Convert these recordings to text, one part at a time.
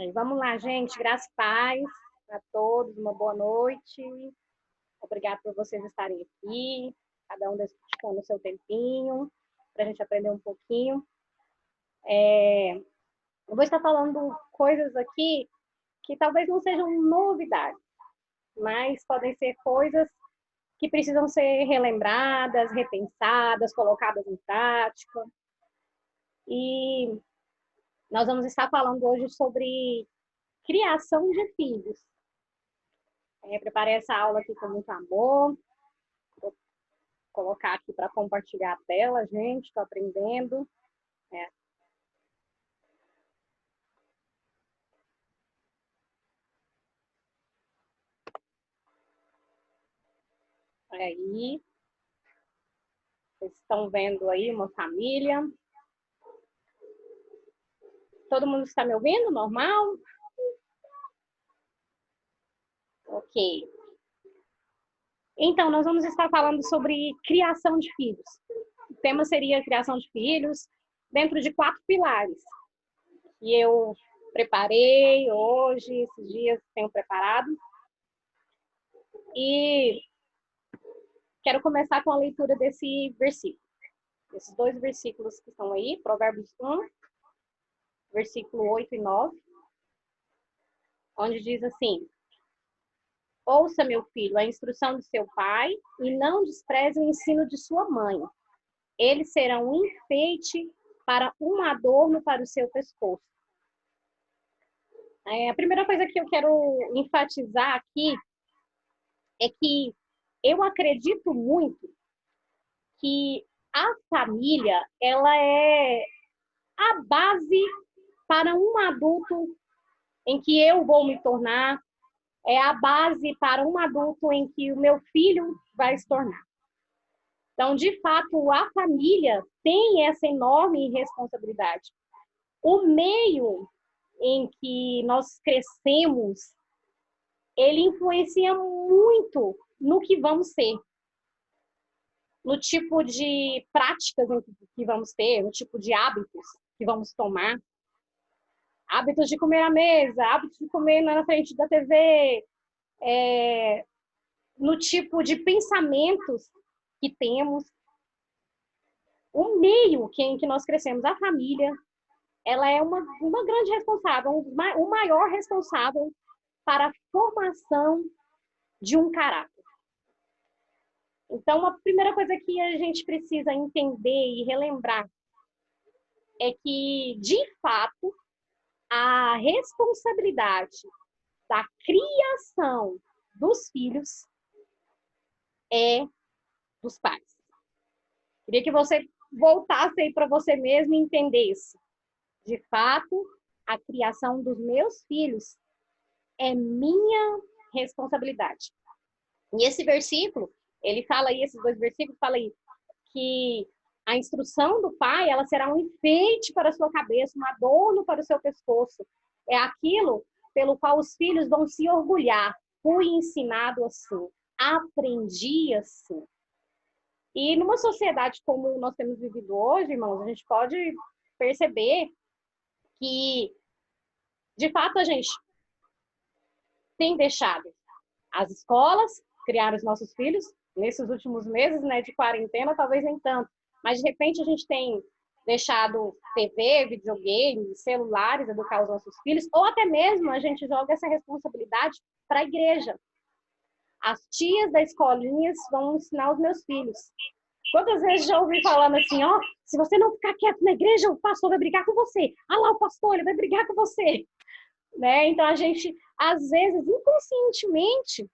Vamos lá, gente. Graça e paz a todos. Uma boa noite. Obrigada por vocês estarem aqui. Cada um dedicando o seu tempinho para a gente aprender um pouquinho. Eu vou estar falando coisas aqui que talvez não sejam novidades, mas podem ser coisas que precisam ser relembradas, repensadas, colocadas em prática. E nós vamos estar falando hoje sobre criação de filhos. Preparei essa aula aqui com muito amor. Vou colocar aqui para compartilhar a tela, gente. Estou aprendendo. Aí. Vocês estão vendo aí uma família. Todo mundo está me ouvindo? Normal? Ok. Então, nós vamos estar falando sobre criação de filhos. O tema seria criação de filhos dentro de 4 pilares. E eu preparei hoje, esses dias tenho preparado. E quero começar com a leitura desse versículo. Esses 2 versículos que estão aí, Provérbios 1, versículo 8 e 9, onde diz assim: ouça, meu filho, a instrução de seu pai e não despreze o ensino de sua mãe. Eles serão um enfeite para um adorno para o seu pescoço. A primeira coisa que eu quero enfatizar aqui é que eu acredito muito que a família, ela é a base para um adulto em que eu vou me tornar, é a base para um adulto em que o meu filho vai se tornar. Então, de fato, a família tem essa enorme responsabilidade. O meio em que nós crescemos, ele influencia muito no que vamos ser, no tipo de práticas que vamos ter, no tipo de hábitos que vamos tomar. Hábitos de comer à mesa, hábitos de comer na frente da TV, no tipo de pensamentos que temos. O meio em que nós crescemos, a família, ela é uma grande responsável, o maior responsável para a formação de um caráter. Então, a primeira coisa que a gente precisa entender e relembrar é que, de fato, a responsabilidade da criação dos filhos é dos pais. Queria que você voltasse aí para você mesmo e entendesse. De fato, a criação dos meus filhos é minha responsabilidade. E esse versículo, ele fala aí, esses 2 versículos, fala aí que a instrução do pai, ela será um enfeite para a sua cabeça, um adorno para o seu pescoço. É aquilo pelo qual os filhos vão se orgulhar. Fui ensinado assim, aprendi assim. E numa sociedade como nós temos vivido hoje, irmãos, a gente pode perceber que, de fato, a gente tem deixado as escolas criar os nossos filhos. Nesses últimos meses, né, de quarentena, talvez nem tanto. Mas, de repente, a gente tem deixado TV, videogame, celulares, educar os nossos filhos, ou até mesmo a gente joga essa responsabilidade para a igreja. As tias da escolinha vão ensinar os meus filhos. Quantas vezes já ouvi falando assim, ó, se você não ficar quieto na igreja, o pastor vai brigar com você. Ah lá, o pastor, ele vai brigar com você. Né? Então, a gente, às vezes, inconscientemente,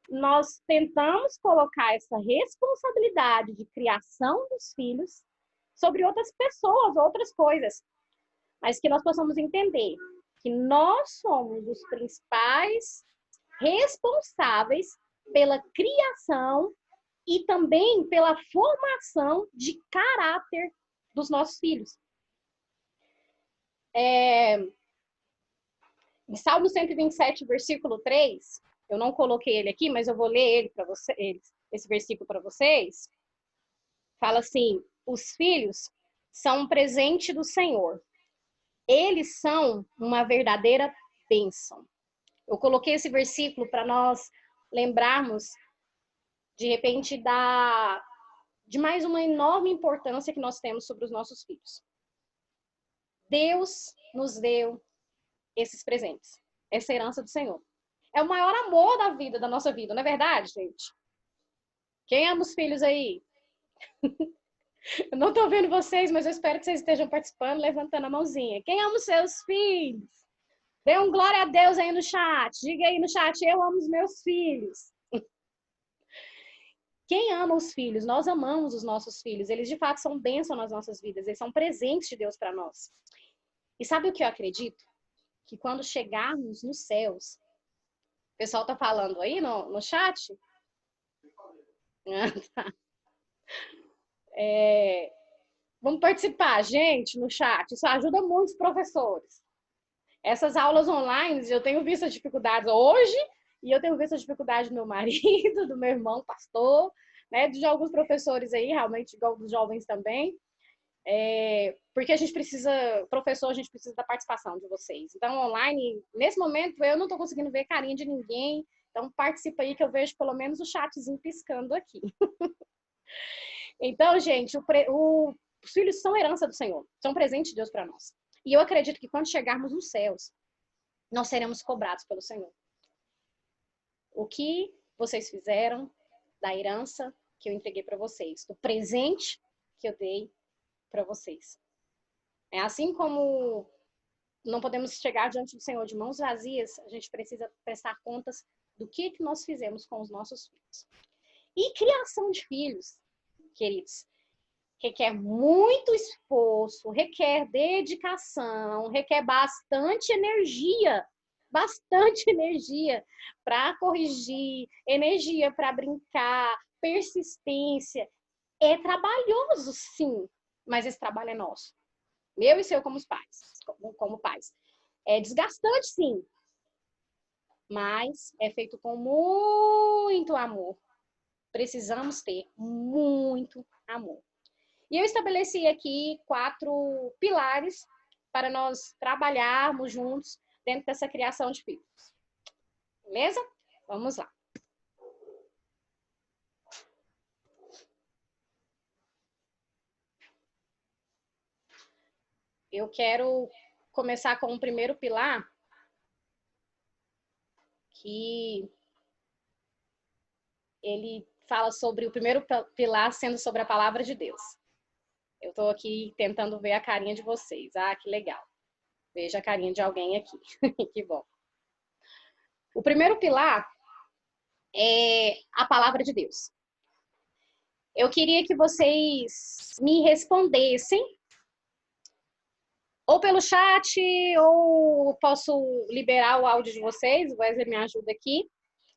nós tentamos colocar essa responsabilidade de criação dos filhos sobre outras pessoas, outras coisas. Mas que nós possamos entender que nós somos os principais responsáveis pela criação e também pela formação de caráter dos nossos filhos. Em Salmo 127, versículo 3, eu não coloquei ele aqui, mas eu vou ler ele para vocês, esse versículo para vocês. Fala assim: os filhos são um presente do Senhor. Eles são uma verdadeira bênção. Eu coloquei esse versículo para nós lembrarmos, de repente, de mais uma enorme importância que nós temos sobre os nossos filhos. Deus nos deu esses presentes, essa herança do Senhor. É o maior amor da nossa vida, não é verdade, gente? Quem ama os filhos aí? Eu não estou vendo vocês, mas eu espero que vocês estejam participando, levantando a mãozinha. Quem ama os seus filhos? Dê um glória a Deus aí no chat. Diga aí no chat, eu amo os meus filhos. Quem ama os filhos? Nós amamos os nossos filhos. Eles, de fato, são bênção nas nossas vidas. Eles são presentes de Deus para nós. E sabe o que eu acredito? Que quando chegarmos nos céus, o pessoal está falando aí no chat? Vamos participar, gente, no chat. Isso ajuda muito os professores. Essas aulas online, eu tenho visto as dificuldades hoje, e eu tenho visto as dificuldades do meu marido, do meu irmão, pastor, né, de alguns professores aí, realmente, igual dos jovens também. Porque a gente precisa, professor, a gente precisa da participação de vocês. Então, online, nesse momento, eu não estou conseguindo ver carinha de ninguém, então participa aí que eu vejo pelo menos o chatzinho piscando aqui. Então, gente, os filhos são herança do Senhor, são presente de Deus para nós. E eu acredito que quando chegarmos nos céus, nós seremos cobrados pelo Senhor. O que vocês fizeram da herança que eu entreguei para vocês, do presente que eu dei para vocês. É assim como não podemos chegar diante do Senhor de mãos vazias, a gente precisa prestar contas do que nós fizemos com os nossos filhos. E criação de filhos, queridos, requer muito esforço, requer dedicação, requer bastante energia para corrigir, energia para brincar, persistência. É trabalhoso, sim, mas esse trabalho é nosso. Meu e seu como pais. É desgastante, sim, mas é feito com muito amor. Precisamos ter muito amor. E eu estabeleci aqui 4 pilares para nós trabalharmos juntos dentro dessa criação de filhos. Beleza? Vamos lá. Eu quero começar com o primeiro pilar, que ele fala sobre o primeiro pilar sendo sobre a palavra de Deus. Eu estou aqui tentando ver a carinha de vocês. Ah, que legal. Veja a carinha de alguém aqui. Que bom. O primeiro pilar é a palavra de Deus. Eu queria que vocês me respondessem, ou pelo chat, ou posso liberar o áudio de vocês. O Wesley me ajuda aqui,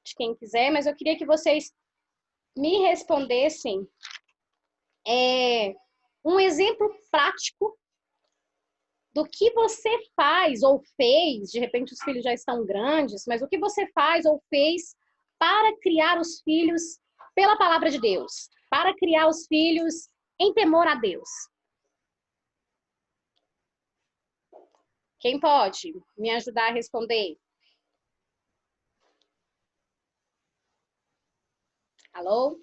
de quem quiser, mas eu queria que vocês me respondessem um exemplo prático do que você faz ou fez, de repente os filhos já estão grandes, mas o que você faz ou fez para criar os filhos pela palavra de Deus, para criar os filhos em temor a Deus. Quem pode me ajudar a responder? Alô?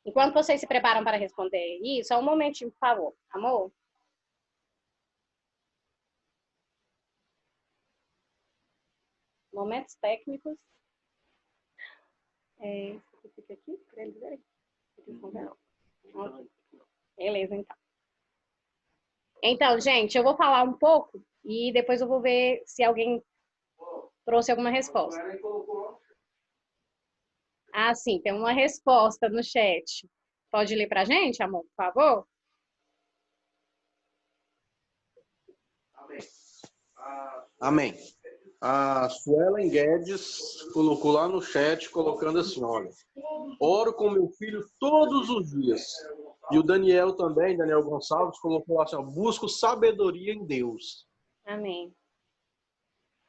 Enquanto vocês se preparam para responder isso, só um momentinho, por favor. Amor? Momentos técnicos. Fica aqui para eles verem. Beleza, então. Então, gente, eu vou falar um pouco e depois eu vou ver se alguém trouxe alguma resposta. Ah, sim, tem uma resposta no chat. Pode ler pra gente, amor, por favor? Amém. A Suelen Guedes colocou lá no chat, colocando assim, olha, oro com meu filho todos os dias. E o Daniel também, Daniel Gonçalves, colocou lá assim, ó, busco sabedoria em Deus. Amém.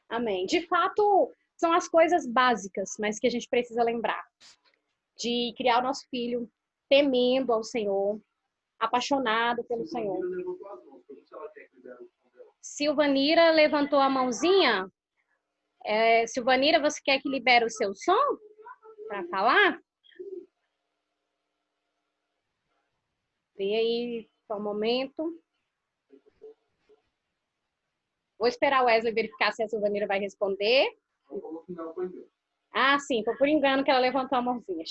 Amém. De fato, são as coisas básicas, mas que a gente precisa lembrar. De criar o nosso filho temendo ao Senhor, apaixonado pelo Senhor. Silvanira levantou a mãozinha. Silvanira, você quer que libere o seu som para falar? Vê aí, só um momento. Vou esperar o Wesley verificar se a Silvanira vai responder. Ah, sim, foi por engano que ela levantou a mãozinha.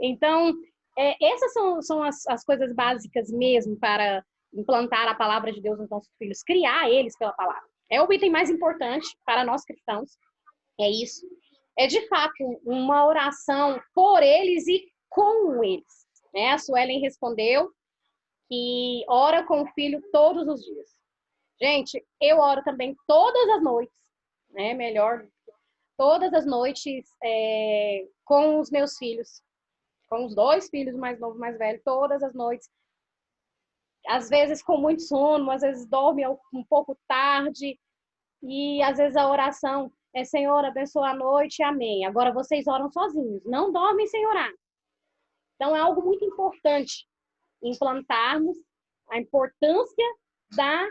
Então, essas são as coisas básicas mesmo para implantar a palavra de Deus nos nossos filhos, criar eles pela palavra. É o item mais importante para nós cristãos, é isso. É, de fato, uma oração por eles e com eles. Né? A Suelen respondeu que ora com o filho todos os dias. Gente, eu oro também todas as noites, né? Melhor, todas as noites com os meus filhos, com os 2 filhos, o mais novo e o mais velho, todas as noites. Às vezes com muito sono, às vezes dorme um pouco tarde, e às vezes a oração é: Senhor, abençoa a noite, amém. Agora vocês oram sozinhos, não dormem sem orar. Então é algo muito importante implantarmos a importância da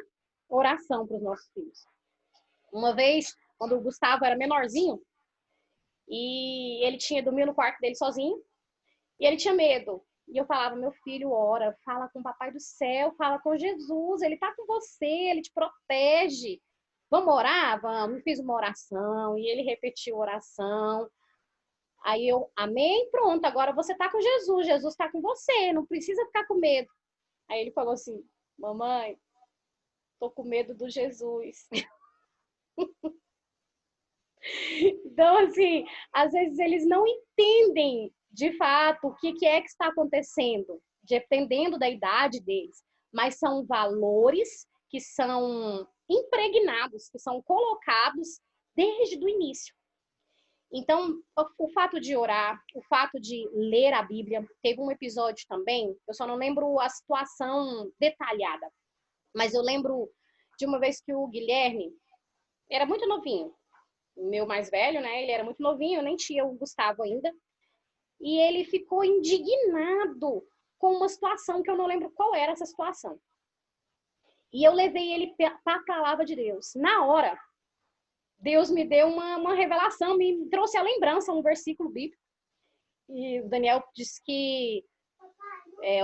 oração para os nossos filhos. Uma vez, quando o Gustavo era menorzinho, e ele tinha dormido no quarto dele sozinho, e ele tinha medo. E eu falava: meu filho, ora, fala com o Papai do Céu, fala com Jesus, ele tá com você, ele te protege. Vamos orar? Vamos. Fiz uma oração, e ele repetiu a oração. Aí eu: amém, pronto, agora você tá com Jesus, Jesus tá com você, não precisa ficar com medo. Aí ele falou assim: mamãe, tô com medo do Jesus. Então, assim, às vezes eles não entendem de fato o que é que está acontecendo, dependendo da idade deles, mas são valores que são impregnados, que são colocados desde o início. Então, o fato de orar, o fato de ler a Bíblia, teve um episódio também, eu só não lembro a situação detalhada, mas eu lembro de uma vez que o Guilherme era muito novinho, o meu mais velho, né? Ele era muito novinho, eu nem tinha o Gustavo ainda. E ele ficou indignado com uma situação que eu não lembro qual era essa situação. E eu levei ele para a palavra de Deus. Na hora, Deus me deu uma revelação, me trouxe a lembrança, um versículo bíblico. E o Daniel disse que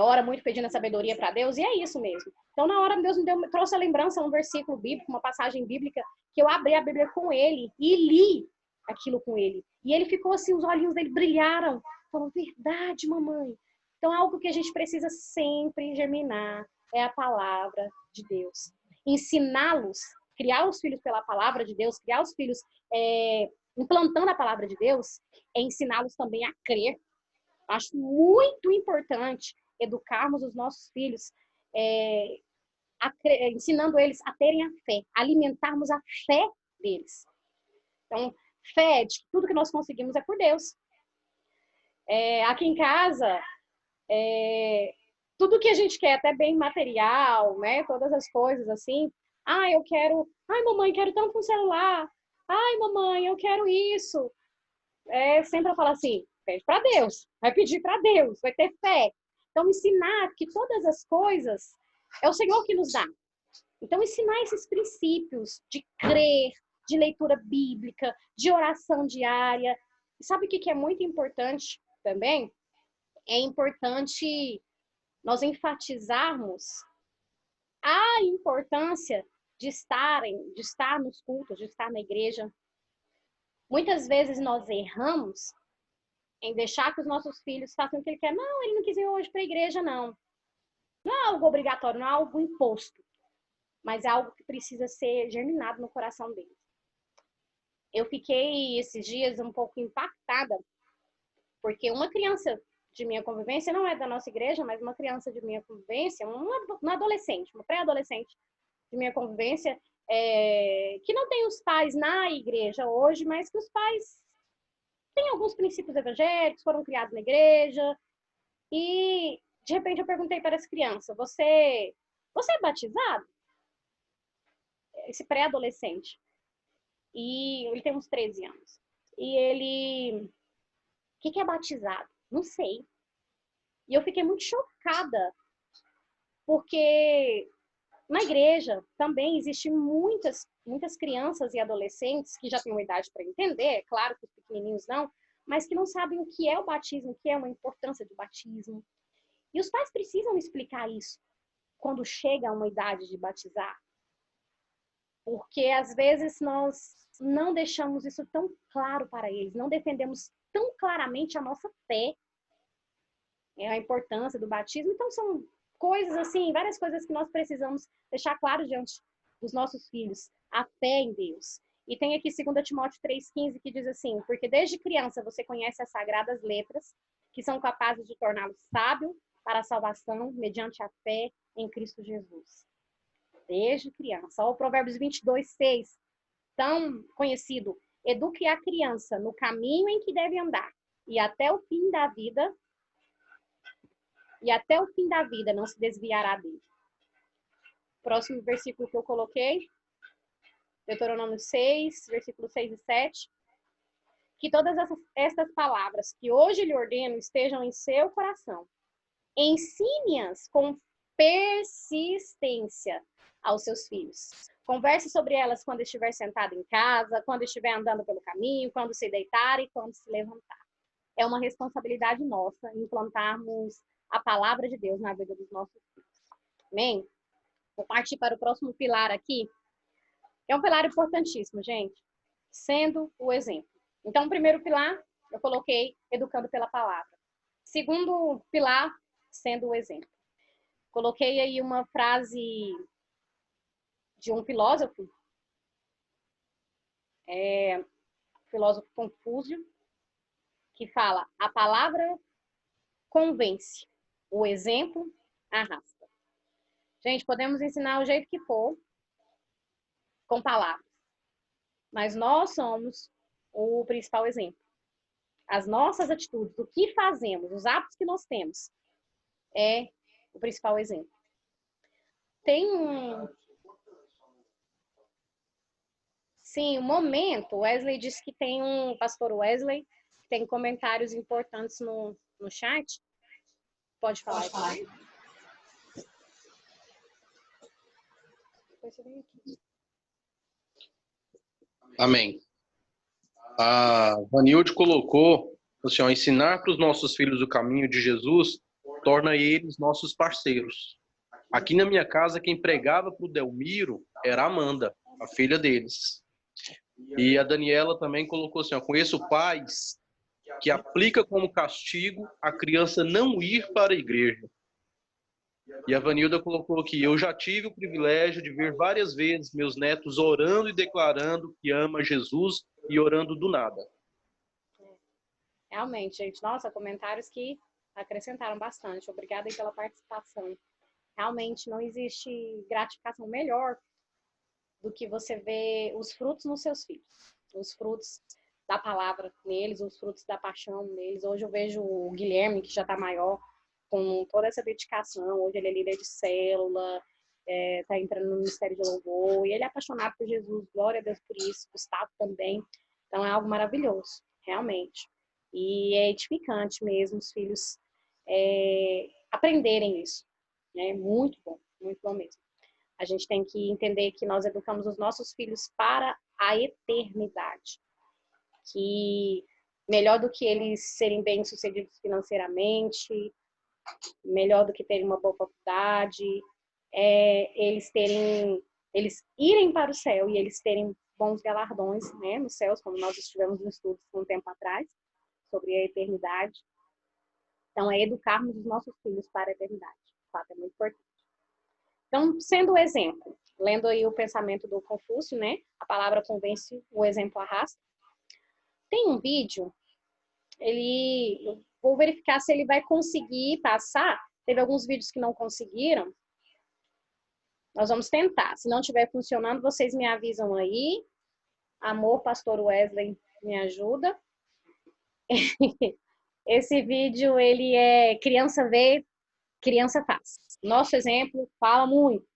ora muito pedindo a sabedoria para Deus, e é isso mesmo. Então, na hora, Deus me trouxe a lembrança, um versículo bíblico, uma passagem bíblica, que eu abri a Bíblia com ele e li aquilo com ele. E ele ficou assim, os olhinhos dele brilharam. Falou: verdade, mamãe. Então, algo que a gente precisa sempre germinar é a palavra de Deus. Ensiná-los, criar os filhos pela palavra de Deus, criar os filhos implantando a palavra de Deus, é ensiná-los também a crer. Acho muito importante educarmos os nossos filhos, ensinando eles a terem a fé, alimentarmos a fé deles. Então, fé de que tudo que nós conseguimos é por Deus. Aqui em casa, tudo que a gente quer, até bem material, né? Todas as coisas assim. Eu quero... Ai, mamãe, quero tanto um celular. Ai, mamãe, eu quero isso. Sempre eu falo assim: pede para Deus, vai pedir para Deus, vai ter fé. Então, ensinar que todas as coisas é o Senhor que nos dá. Então, ensinar esses princípios de crer, de leitura bíblica, de oração diária. E sabe o que é muito importante também? É importante nós enfatizarmos a importância de estar nos cultos, de estar na igreja. Muitas vezes nós erramos em deixar que os nossos filhos façam o que ele quer. Não, ele não quis ir hoje para a igreja, não. Não é algo obrigatório, não é algo imposto, mas é algo que precisa ser germinado no coração deles. Eu fiquei esses dias um pouco impactada, porque uma criança de minha convivência, não é da nossa igreja, mas uma criança de minha convivência, uma adolescente, uma pré-adolescente de minha convivência, que não tem os pais na igreja hoje, mas que os pais têm alguns princípios evangélicos, foram criados na igreja, e de repente eu perguntei para essa criança: você é batizado? Esse pré-adolescente. E ele tem uns 13 anos. E ele... O que é batizado? Não sei. E eu fiquei muito chocada, porque na igreja também existem muitas crianças e adolescentes que já têm uma idade para entender, é claro que os pequenininhos não, mas que não sabem o que é o batismo, o que é uma importância do batismo. E os pais precisam explicar isso quando chega a uma idade de batizar, porque às vezes nós não deixamos isso tão claro para eles, não defendemos tão claramente a nossa fé, a importância do batismo. Então são coisas assim, várias coisas que nós precisamos deixar claro diante dos nossos filhos, a fé em Deus. E tem aqui 2 Timóteo 3,15 que diz assim: porque desde criança você conhece as sagradas letras, que são capazes de torná-lo sábio para a salvação mediante a fé em Cristo Jesus. Desde criança. Olha o Provérbios 22,6, tão conhecido: eduque a criança no caminho em que deve andar, e até o fim da vida não se desviará dele. Próximo versículo que eu coloquei, Deuteronômio 6, versículos 6 e 7. Que todas estas palavras que hoje lhe ordeno estejam em seu coração. Ensine-as com persistência aos seus filhos. Converse sobre elas quando estiver sentado em casa, quando estiver andando pelo caminho, quando se deitar e quando se levantar. É uma responsabilidade nossa implantarmos a palavra de Deus na vida dos nossos filhos. Amém? Vou partir para o próximo pilar aqui. É um pilar importantíssimo, gente. Sendo o exemplo. Então, o primeiro pilar, eu coloquei educando pela palavra. Segundo pilar, sendo o exemplo. Coloquei aí uma frase de um filósofo, filósofo Confúcio, que fala: a palavra convence, o exemplo arrasta. Gente, podemos ensinar o jeito que for, com palavras, mas nós somos o principal exemplo. As nossas atitudes, o que fazemos, os hábitos que nós temos, é o principal exemplo. Tem Sim, um momento. Wesley disse que tem um pastor Wesley, que tem comentários importantes no chat. Pode falar. Amém. A Vanilde colocou, assim, ó, ensinar para os nossos filhos o caminho de Jesus torna eles nossos parceiros. Aqui na minha casa, quem pregava para o Delmiro era a Amanda, a filha deles. E a Daniela também colocou assim, ó, conheço pais que aplica como castigo a criança não ir para a igreja. E a Vanilda colocou aqui: eu já tive o privilégio de ver várias vezes meus netos orando e declarando que ama Jesus e orando do nada. Realmente, gente. Nossa, comentários que acrescentaram bastante. Obrigada aí pela participação. Realmente não existe gratificação melhor do que você ver os frutos nos seus filhos. Os frutos da palavra neles, os frutos da paixão neles. Hoje eu vejo o Guilherme, que já está maior, com toda essa dedicação. Hoje ele é líder de célula, está entrando no Ministério de Louvor, e ele é apaixonado por Jesus. Glória a Deus por isso. Gustavo também. Então é algo maravilhoso, realmente. E é edificante mesmo os filhos aprenderem isso. É muito bom mesmo. A gente tem que entender que nós educamos os nossos filhos para a eternidade. Que melhor do que eles serem bem-sucedidos financeiramente, melhor do que terem uma boa faculdade, eles irem para o céu e eles terem bons galardões, né, nos céus, como nós estivemos no estudo um tempo atrás, sobre a eternidade. Então, é educarmos os nossos filhos para a eternidade. De fato, é muito importante. Então, sendo o exemplo, lendo aí o pensamento do Confúcio, né? A palavra convence, o exemplo arrasta. Tem um vídeo, eu vou verificar se ele vai conseguir passar. Teve alguns vídeos que não conseguiram. Nós vamos tentar. Se não estiver funcionando, vocês me avisam aí. Amor, pastor Wesley, me ajuda. Esse vídeo, ele é criança vê, criança faz. Nosso exemplo fala muito.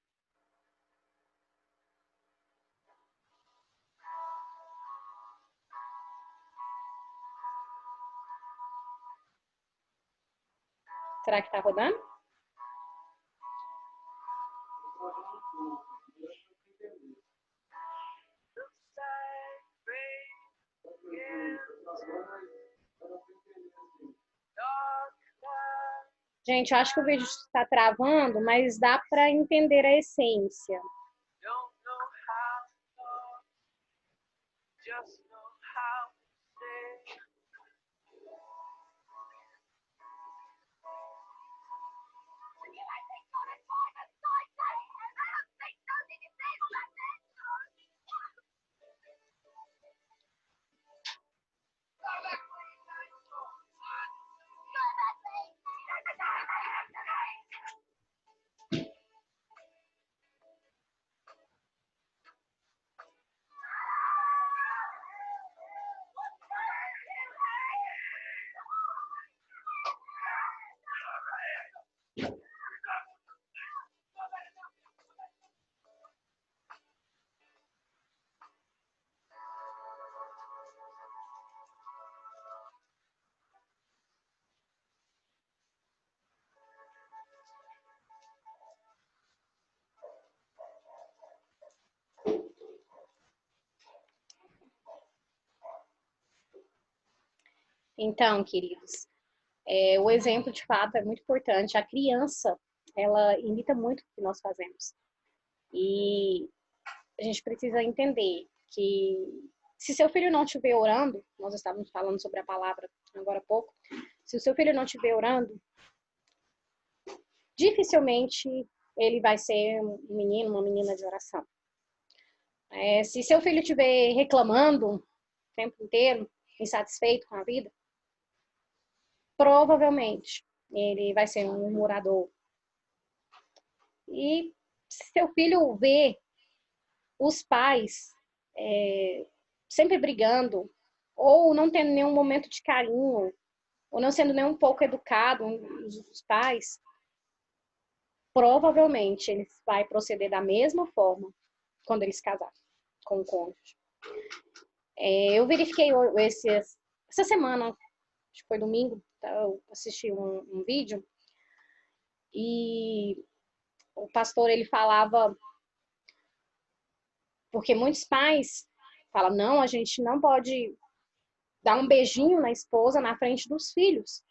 Será que tá rodando? Gente, eu acho que o vídeo está travando, mas dá para entender a essência. Então, queridos, o exemplo de fato é muito importante. A criança, ela imita muito o que nós fazemos. E a gente precisa entender que se seu filho não estiver orando, nós estávamos falando sobre a palavra agora há pouco, se o seu filho não estiver orando, dificilmente ele vai ser um menino, uma menina de oração. Se seu filho estiver reclamando o tempo inteiro, insatisfeito com a vida, provavelmente ele vai ser um murmurador. E se seu filho vê os pais sempre brigando, ou não tendo nenhum momento de carinho, ou não sendo nem um pouco educado, os pais, provavelmente ele vai proceder da mesma forma quando ele se casar com o cônjuge. Eu verifiquei essa semana, acho que foi domingo, eu assisti um vídeo e o pastor ele falava, porque muitos pais falam, não, a gente não pode dar um beijinho na esposa na frente dos filhos,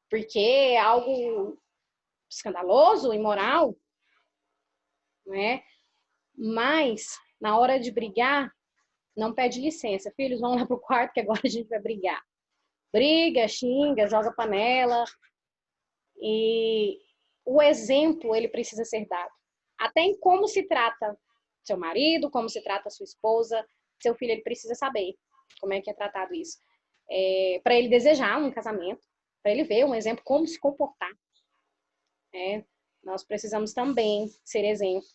porque é algo escandaloso, imoral, né? Mas na hora de brigar, não pede licença, filhos, vão lá pro quarto que agora a gente vai brigar. Briga, xinga, joga panela, e o exemplo ele precisa ser dado. Até em como se trata seu marido, como se trata sua esposa, seu filho ele precisa saber como é que é tratado isso. Para ele desejar um casamento, para ele ver um exemplo como se comportar. Nós precisamos também ser exemplo.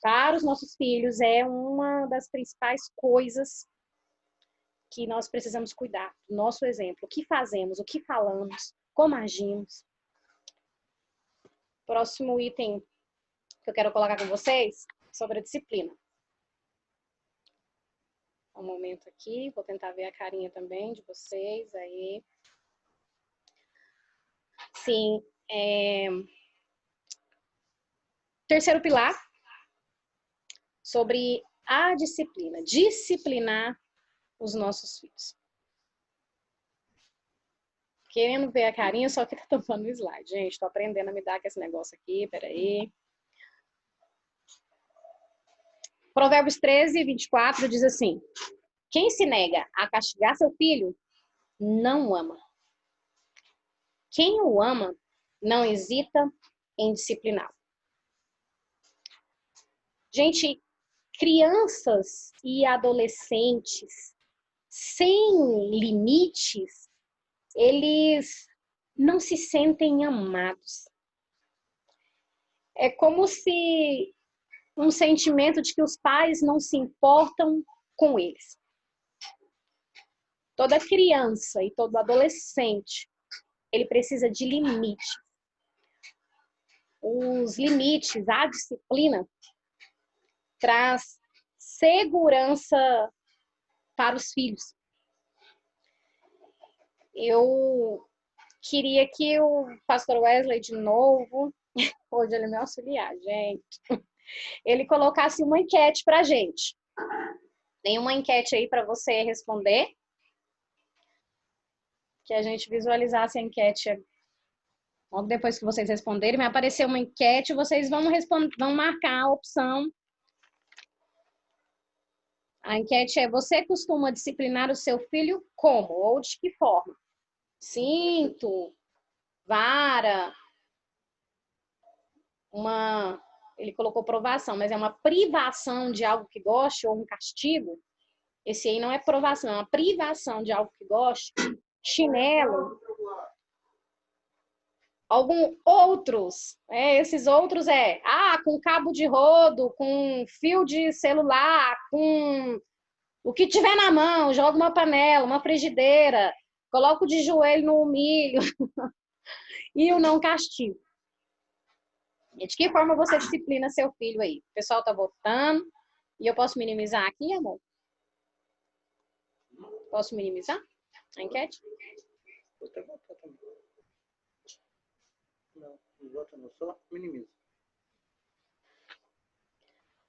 Para os nossos filhos é uma das principais coisas que nós precisamos cuidar, do nosso exemplo. O que fazemos, o que falamos, como agimos. Próximo item que eu quero colocar com vocês, sobre a disciplina. Um momento aqui, vou tentar ver a carinha também de vocês aí. Sim, terceiro pilar, sobre a disciplina. Disciplinar os nossos filhos. Querendo ver a carinha, só que tá tampando o slide. Gente, tô aprendendo a me dar com esse negócio aqui, peraí. Provérbios 13, 24 diz assim: quem se nega a castigar seu filho, não o ama. Quem o ama, não hesita em discipliná-lo. Gente, crianças e adolescentes sem limites, eles não se sentem amados. É como se um sentimento de que os pais não se importam com eles. Toda criança e todo adolescente, ele precisa de limite. Os limites, a disciplina, traz segurança para os filhos. Eu queria que o pastor Wesley, de novo, hoje ele é meu auxiliar, gente, ele colocasse uma enquete pra gente. Tem uma enquete aí para você responder, que a gente visualizasse a enquete logo depois que vocês responderem. Vai aparecer uma enquete, vocês vão marcar a opção. A enquete é: você costuma disciplinar o seu filho como? Ou de que forma? Cinto, vara, ele colocou provação, mas é uma privação de algo que goste ou um castigo. Esse aí não é provação, é uma privação de algo que goste. Chinelo. Outros. Esses outros com cabo de rodo, com fio de celular, com o que tiver na mão, joga uma panela, uma frigideira, coloca o de joelho no milho e o não castigo. E de que forma você disciplina seu filho aí? O pessoal tá votando. E eu posso minimizar aqui, amor? Posso minimizar a enquete? Você vota também. Não vota não, só minimiza.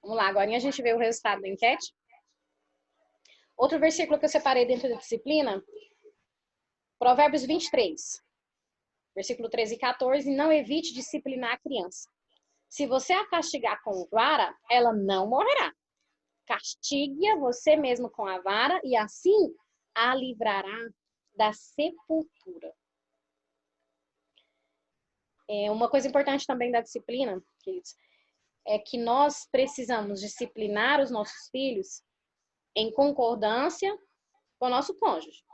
Vamos lá, agora a gente vê o resultado da enquete. Outro versículo que eu separei dentro da disciplina, Provérbios 23, versículo 13 e 14, não evite disciplinar a criança. Se você a castigar com vara, ela não morrerá. Castigue-a você mesmo com a vara e assim a livrará da sepultura. Uma coisa importante também da disciplina, queridos, é que nós precisamos disciplinar os nossos filhos em concordância com o nosso cônjuge.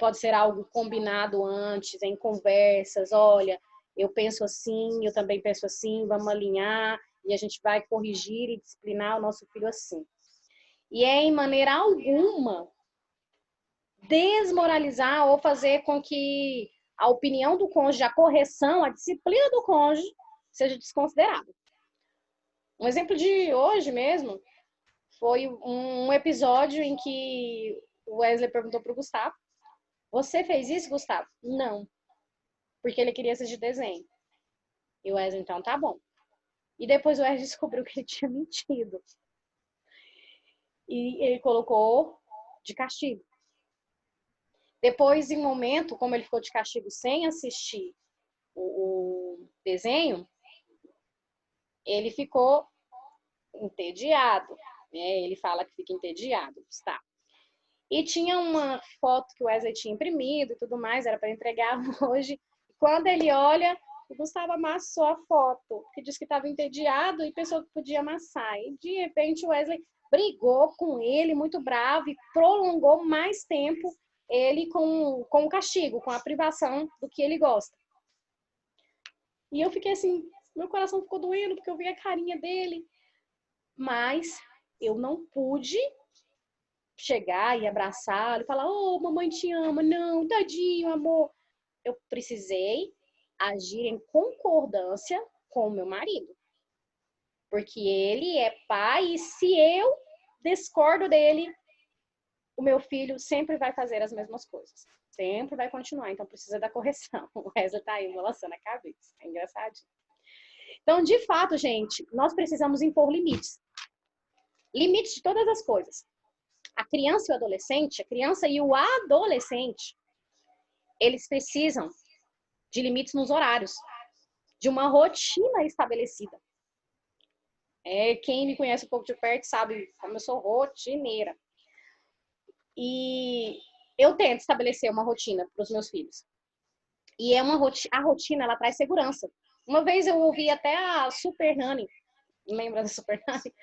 Pode ser algo combinado antes, em conversas. Olha, eu penso assim, eu também penso assim, vamos alinhar e a gente vai corrigir e disciplinar o nosso filho assim. E em maneira alguma desmoralizar ou fazer com que a opinião do cônjuge, a correção, a disciplina do cônjuge seja desconsiderada. Um exemplo de hoje mesmo foi um episódio em que o Wesley perguntou para o Gustavo: você fez isso, Gustavo? Não. Porque ele queria assistir desenho. E o Wesley, então, tá bom. E depois o Wesley descobriu que ele tinha mentido. E ele colocou de castigo. Depois, em um momento, como ele ficou de castigo sem assistir o desenho, ele ficou entediado. Ele fala que fica entediado, Gustavo. E tinha uma foto que o Wesley tinha imprimido e tudo mais, era para entregar hoje. Quando ele olha, o Gustavo amassou a foto, que disse que estava entediado e pensou que podia amassar. E de repente o Wesley brigou com ele, muito bravo, e prolongou mais tempo ele com o castigo, com a privação do que ele gosta. E eu fiquei assim, meu coração ficou doendo, porque eu vi a carinha dele. Mas eu não pude chegar e abraçá-lo e falar: oh, mamãe te ama. Não, tadinho, amor. Eu precisei agir em concordância com o meu marido. Porque ele é pai e se eu discordo dele, o meu filho sempre vai fazer as mesmas coisas. Sempre vai continuar, então precisa da correção. O Wesley tá aí balançando a cabeça. É engraçadinho. Então, de fato, gente, nós precisamos impor limites. Limites de todas as coisas. A criança e o adolescente, eles precisam de limites nos horários, de uma rotina estabelecida. Quem me conhece um pouco de perto sabe como eu sou rotineira. E eu tento estabelecer uma rotina para os meus filhos. E a rotina, ela traz segurança. Uma vez eu ouvi até a Super Nanny, lembra da Super Nanny?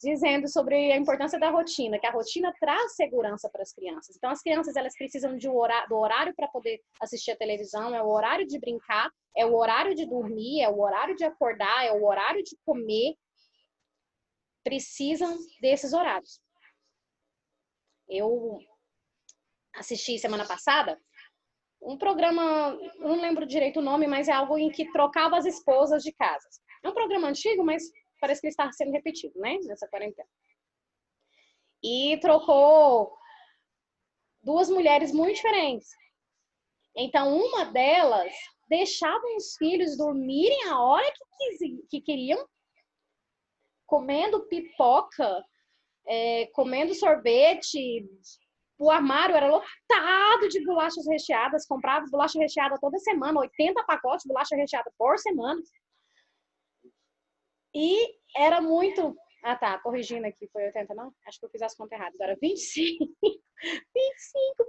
Dizendo sobre a importância da rotina, que a rotina traz segurança para as crianças. Então, as crianças, elas precisam do horário para poder assistir a televisão, é o horário de brincar, é o horário de dormir, é o horário de acordar, é o horário de comer. Precisam desses horários. Eu assisti semana passada um programa, não lembro direito o nome, mas é algo em que trocava as esposas de casas. É um programa antigo, mas parece que ele está sendo repetido, né? Nessa quarentena. E trocou duas mulheres muito diferentes. Então, uma delas deixava os filhos dormirem a hora que queriam, comendo pipoca, comendo sorvete. O armário era lotado de bolachas recheadas, comprava bolacha recheada toda semana, 80 pacotes de bolacha recheada por semana. E era muito... Ah, tá, corrigindo aqui, foi 80, não? Acho que eu fiz as contas erradas. Agora 25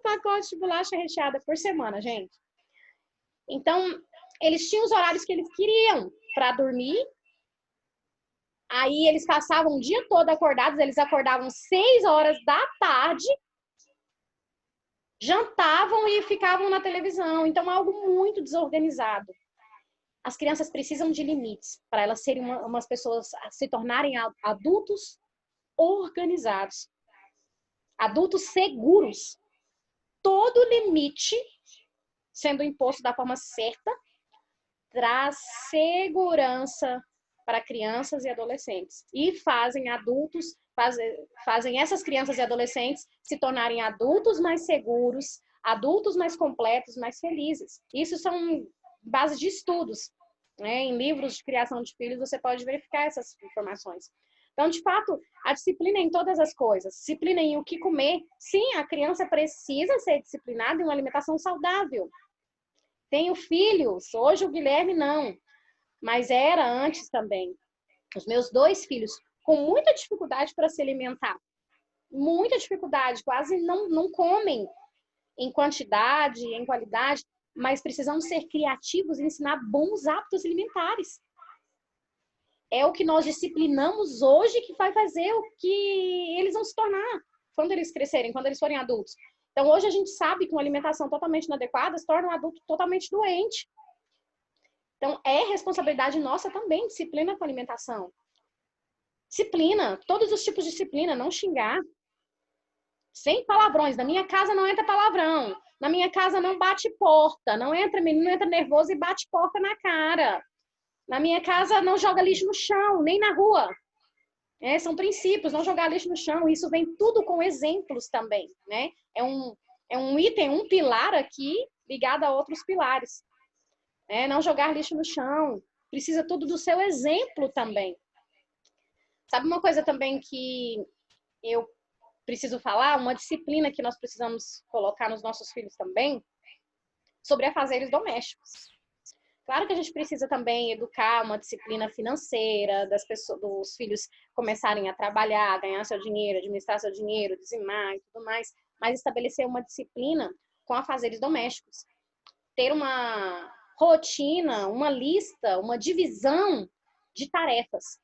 pacotes de bolacha recheada por semana, gente. Então, eles tinham os horários que eles queriam para dormir. Aí eles passavam o dia todo acordados, eles acordavam 6 horas da tarde, jantavam e ficavam na televisão. Então, algo muito desorganizado. As crianças precisam de limites para elas serem umas pessoas, se tornarem adultos organizados, adultos seguros. Todo limite sendo imposto da forma certa traz segurança para crianças e adolescentes e fazem adultos, fazem essas crianças e adolescentes se tornarem adultos mais seguros, adultos mais completos, mais felizes. Isso são bases de estudos, né? Em livros de criação de filhos você pode verificar essas informações. Então, de fato, a disciplina em todas as coisas, disciplina em o que comer. Sim, a criança precisa ser disciplinada em uma alimentação saudável. Tenho filhos, hoje o Guilherme não, mas era antes também. Os meus 2 filhos com muita dificuldade para se alimentar, muita dificuldade, quase não comem em quantidade, em qualidade, mas precisamos ser criativos e ensinar bons hábitos alimentares. É o que nós disciplinamos hoje que vai fazer o que eles vão se tornar quando eles crescerem, quando eles forem adultos. Então, hoje a gente sabe que uma alimentação totalmente inadequada se torna um adulto totalmente doente. Então, é responsabilidade nossa também, disciplina com alimentação. Disciplina, todos os tipos de disciplina, não xingar. Sem palavrões. Na minha casa não entra palavrão. Na minha casa não bate porta. Não entra menino, entra nervoso e bate porta na cara. Na minha casa não joga lixo no chão, nem na rua. São princípios, não jogar lixo no chão. Isso vem tudo com exemplos também, né? É um item, um pilar aqui ligado a outros pilares. Não jogar lixo no chão. Precisa tudo do seu exemplo também. Sabe uma coisa também que eu preciso falar? Uma disciplina que nós precisamos colocar nos nossos filhos também, sobre afazeres domésticos. Claro que a gente precisa também educar uma disciplina financeira, dos filhos começarem a trabalhar, ganhar seu dinheiro, administrar seu dinheiro, dizimar e tudo mais, mas estabelecer uma disciplina com afazeres domésticos. Ter uma rotina, uma lista, uma divisão de tarefas.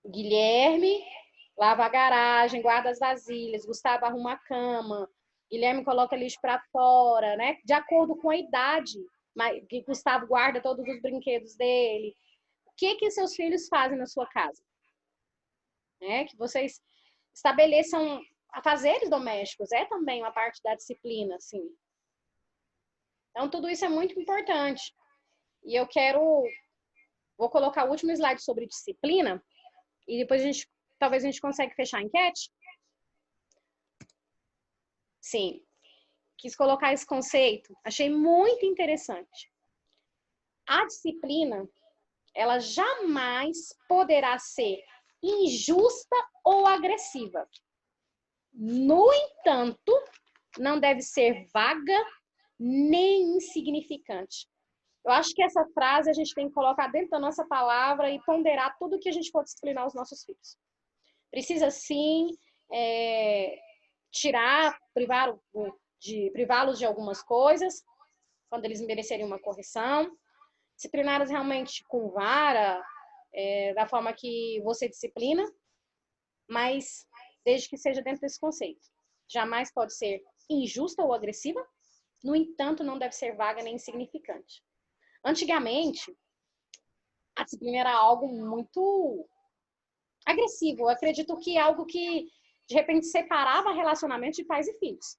Guilherme lava a garagem, guarda as vasilhas, Gustavo arruma a cama, Guilherme coloca lixo para fora, né? De acordo com a idade, mas Gustavo guarda todos os brinquedos dele. O que seus filhos fazem na sua casa? Que vocês estabeleçam afazeres domésticos, é também uma parte da disciplina, assim. Então, tudo isso é muito importante. E vou colocar o último slide sobre disciplina, e depois talvez a gente consiga fechar a enquete. Sim, quis colocar esse conceito, achei muito interessante. A disciplina, ela jamais poderá ser injusta ou agressiva. No entanto, não deve ser vaga nem insignificante. Eu acho que essa frase a gente tem que colocar dentro da nossa palavra e ponderar tudo que a gente for disciplinar os nossos filhos. Precisa sim privá-los de algumas coisas, quando eles merecerem uma correção. Discipliná-los realmente com vara, da forma que você disciplina, mas desde que seja dentro desse conceito. Jamais pode ser injusta ou agressiva, no entanto, não deve ser vaga nem insignificante. Antigamente, a disciplina era algo muito agressivo. Eu acredito que é algo que, de repente, separava relacionamentos de pais e filhos.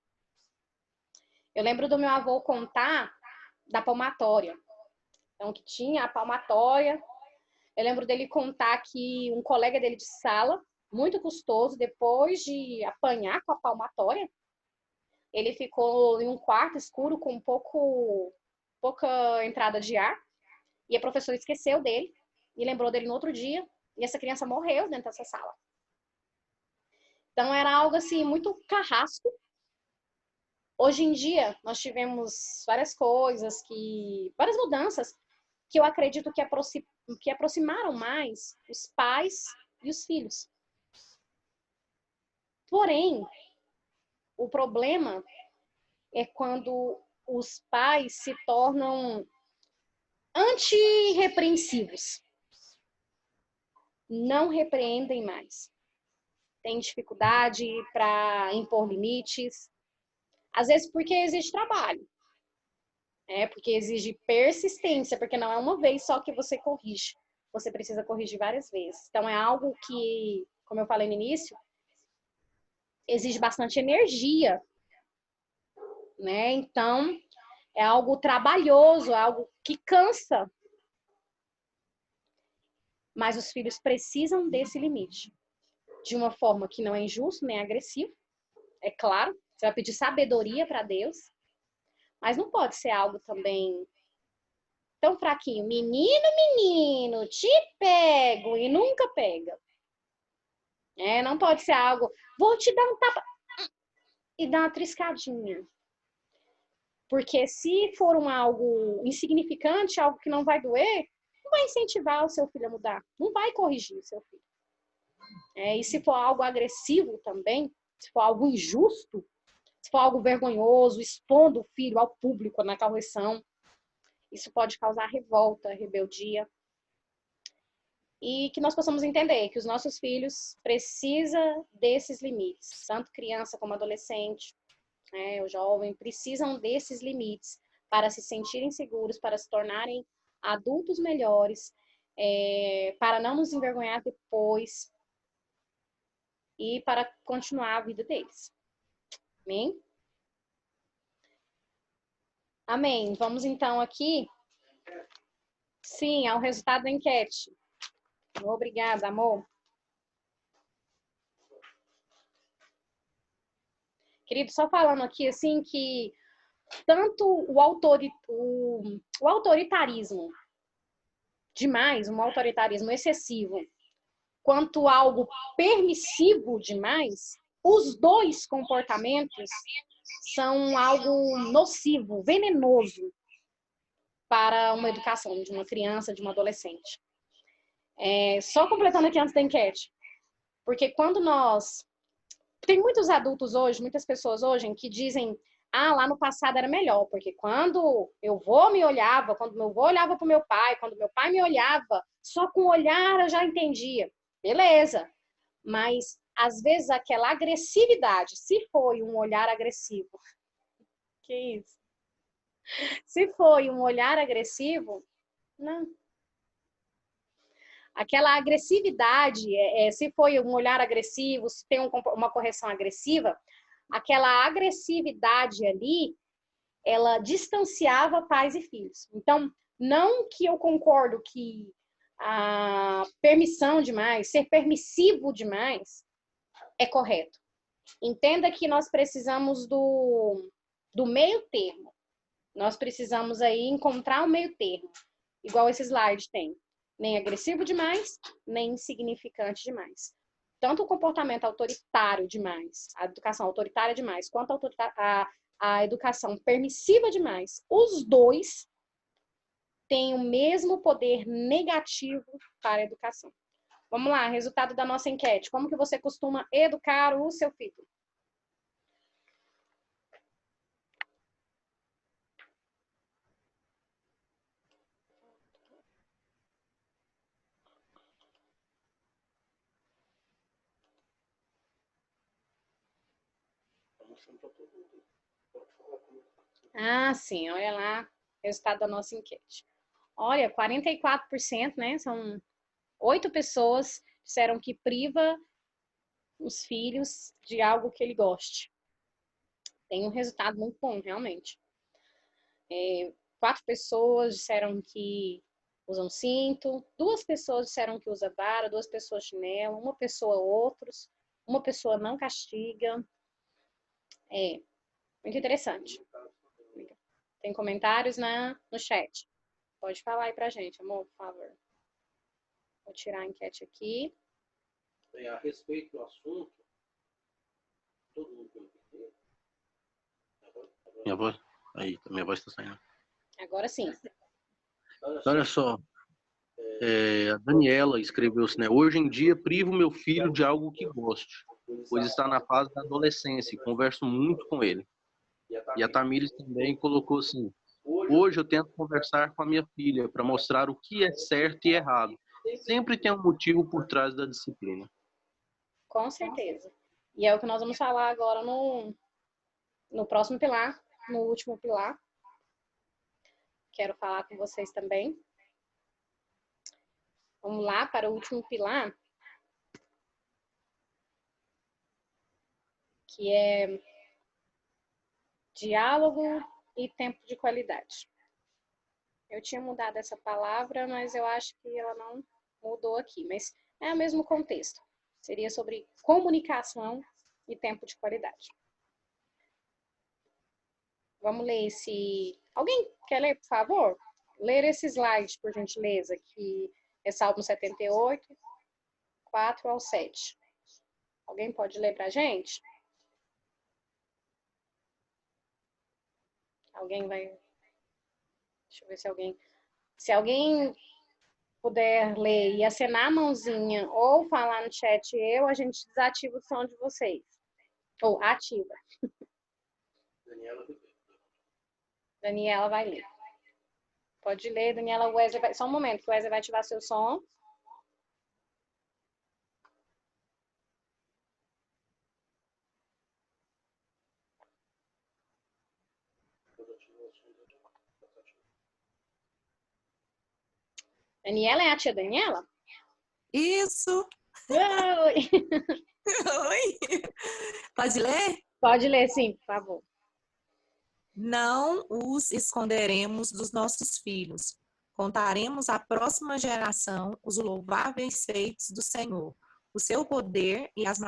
Eu lembro do meu avô contar da palmatória. Então, que tinha a palmatória. Eu lembro dele contar que um colega dele de sala, muito custoso, depois de apanhar com a palmatória, Ele ficou em um quarto escuro com pouca entrada de ar. E a professora esqueceu dele e lembrou dele no outro dia. E essa criança morreu dentro dessa sala. Então era algo assim muito carrasco. Hoje em dia nós tivemos várias coisas várias mudanças que eu acredito que aproximaram mais os pais e os filhos. Porém, o problema é quando os pais se tornam antirrepreensivos. Não repreendem mais. Tem dificuldade para impor limites. Às vezes porque exige trabalho. Porque exige persistência, porque não é uma vez só que você corrige. Você precisa corrigir várias vezes. Então é algo que, como eu falei no início, exige bastante energia, né? Então é algo trabalhoso, é algo que cansa. Mas os filhos precisam desse limite. De uma forma que não é injusto, nem agressivo. É claro, você vai pedir sabedoria para Deus. Mas não pode ser algo também tão fraquinho. Menino, te pego e nunca pega. Não pode ser algo, vou te dar um tapa e dar uma triscadinha. Porque se for algo insignificante, algo que não vai doer, não vai incentivar o seu filho a mudar. Não vai corrigir o seu filho. E se for algo agressivo também, se for algo injusto, se for algo vergonhoso, expondo o filho ao público na correção, isso pode causar revolta, rebeldia. E que nós possamos entender que os nossos filhos precisam desses limites, tanto criança como adolescente, o jovem, precisam desses limites para se sentirem seguros, para se tornarem adultos melhores, para não nos envergonhar depois e para continuar a vida deles. Amém? Amém. Vamos então aqui. Sim, ao resultado da enquete. Obrigada, amor. Querido, só falando aqui, assim, que tanto o autoritarismo demais, um autoritarismo excessivo, quanto algo permissivo demais, os dois comportamentos são algo nocivo, venenoso para uma educação de uma criança, de uma adolescente. Só completando aqui antes da enquete, porque quando nós... Tem muitos adultos hoje, muitas pessoas hoje que dizem, lá no passado era melhor, porque quando eu vou me olhava, quando meu avô olhava para o meu pai, quando meu pai me olhava, só com o olhar eu já entendia. Beleza, mas às vezes aquela agressividade, se foi um olhar agressivo, que isso? Se foi um olhar agressivo, não. Aquela agressividade, se foi um olhar agressivo, se tem uma correção agressiva, aquela agressividade ali, ela distanciava pais e filhos. Então, não que eu concordo que a permissão demais, ser permissivo demais, é correto. Entenda que nós precisamos do meio termo. Nós precisamos aí encontrar o meio termo, igual esse slide tem. Nem agressivo demais, nem insignificante demais. Tanto o comportamento autoritário demais, a educação autoritária demais, quanto a educação permissiva demais, os dois têm o mesmo poder negativo para a educação. Vamos lá, resultado da nossa enquete. Como que você costuma educar o seu filho? Sim, olha lá, resultado da nossa enquete. Olha, 44%, né? São 8 pessoas disseram que priva os filhos de algo que ele goste. Tem um resultado muito bom, realmente. 4 pessoas disseram que usam cinto, 2 pessoas disseram que usa vara, 2 pessoas chinelo, 1 pessoa outros, 1 pessoa não castiga. Muito interessante. Tem comentários no chat. Pode falar aí pra gente, amor, por favor. Vou tirar a enquete aqui. A respeito do assunto, todo mundo pode entender? Minha voz está saindo. Agora sim. Olha só, a Daniela escreveu assim, né? Hoje em dia privo meu filho de algo que goste, pois está na fase da adolescência e converso muito com ele. E a Tamires também colocou assim, hoje eu tento conversar com a minha filha para mostrar o que é certo e errado. Sempre tem um motivo por trás da disciplina. Com certeza. E é o que nós vamos falar agora no próximo pilar, no último pilar. Quero falar com vocês também. Vamos lá para o último pilar, que é diálogo e tempo de qualidade. Eu tinha mudado essa palavra, mas eu acho que ela não mudou aqui. Mas é o mesmo contexto. Seria sobre comunicação e tempo de qualidade. Vamos ler esse... Alguém quer ler, por favor? Ler esse slide, por gentileza, que é Salmo 78, 4 ao 7. Alguém pode ler pra gente? Alguém vai... Deixa eu ver se alguém... Se alguém puder ler e acenar a mãozinha ou falar no chat a gente desativa o som de vocês. Ou ativa. Daniela vai ler. Pode ler, Daniela. Wesley vai... Só um momento, que o Wesley vai ativar seu som. Daniela é a tia Daniela? Isso! Oi! Oi! Pode ler? Pode ler, sim, por favor. Não os esconderemos dos nossos filhos. Contaremos à próxima geração os louváveis feitos do Senhor, o seu poder e as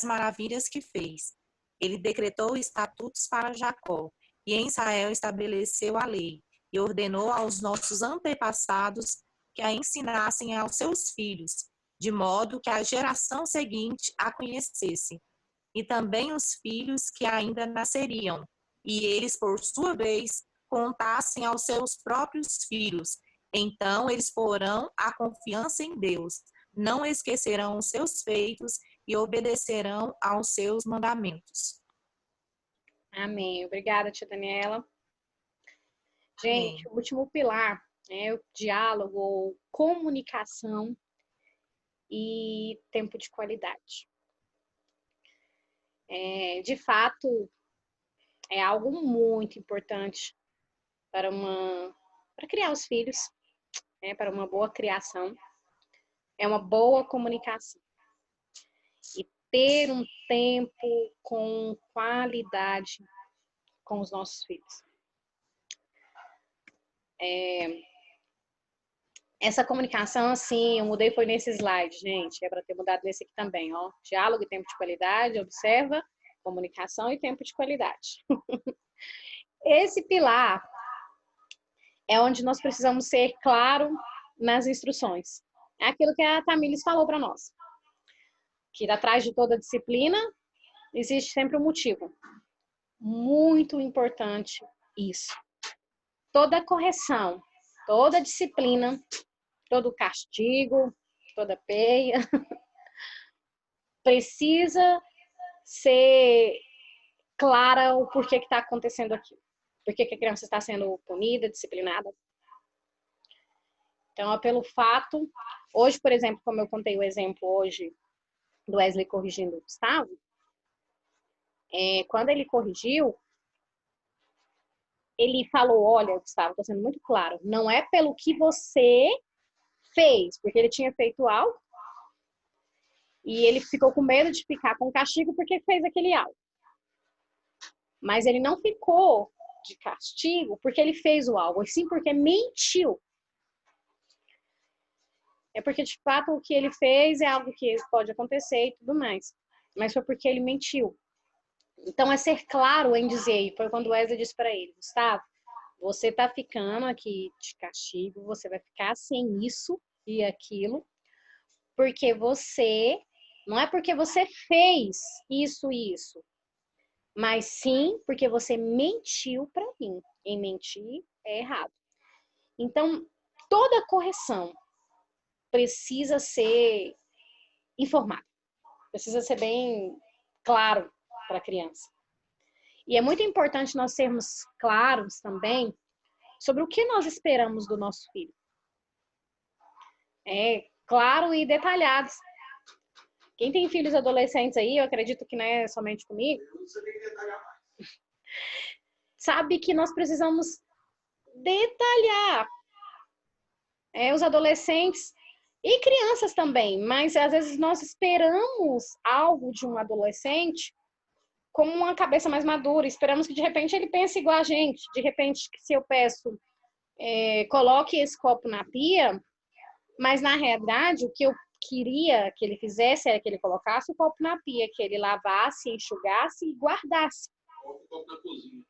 maravilhas que fez. Ele decretou estatutos para Jacó, e em Israel estabeleceu a lei, e ordenou aos nossos antepassados que a ensinassem aos seus filhos, de modo que a geração seguinte a conhecesse, e também os filhos que ainda nasceriam, e eles, por sua vez, contassem aos seus próprios filhos. Então eles porão a confiança em Deus, não esquecerão os seus feitos e obedecerão aos seus mandamentos. Amém. Obrigada, tia Daniela. Gente, Amém. o último pilar é o diálogo, comunicação e tempo de qualidade. De fato, é algo muito importante para criar os filhos, para uma boa criação. É uma boa comunicação. E ter um tempo com qualidade com os nossos filhos. Essa comunicação, assim, eu mudei foi nesse slide, gente. É para ter mudado nesse aqui também, ó. Diálogo e tempo de qualidade, observa, comunicação e tempo de qualidade. Esse pilar é onde nós precisamos ser claro nas instruções. É aquilo que a Tamires falou para nós. Que atrás de toda disciplina existe sempre um motivo. Muito importante isso. Toda correção, toda disciplina, todo castigo, toda peia, precisa ser clara o porquê que está acontecendo aqui. Por que a criança está sendo punida, disciplinada. Então, é pelo fato... Hoje, por exemplo, como eu contei o exemplo hoje do Wesley corrigindo o Gustavo, quando ele corrigiu, ele falou, olha, Gustavo, estou sendo muito claro, não é pelo que você fez, porque ele tinha feito algo, e ele ficou com medo de ficar com castigo porque fez aquele algo. Mas ele não ficou de castigo porque ele fez o algo, e sim porque mentiu. É porque, de fato, o que ele fez é algo que pode acontecer e tudo mais. Mas foi porque ele mentiu. Então, é ser claro em dizer, foi quando o Wesley disse para ele, Gustavo, você está ficando aqui de castigo, você vai ficar sem isso e aquilo, porque você, não é porque você fez isso e isso, mas sim porque você mentiu para mim. E mentir é errado. Então, toda correção precisa ser informada, precisa ser bem claro para a criança. E é muito importante nós sermos claros também sobre o que nós esperamos do nosso filho. É claro e detalhados. Quem tem filhos adolescentes aí, eu acredito que não é somente comigo, sabe que nós precisamos detalhar. Os adolescentes e crianças também, mas às vezes nós esperamos algo de um adolescente com uma cabeça mais madura, esperamos que de repente ele pense igual a gente, de repente se eu peço coloque esse copo na pia, mas na realidade o que eu queria que ele fizesse era que ele colocasse o copo na pia, que ele lavasse, enxugasse e guardasse. Coloca o copo na cozinha.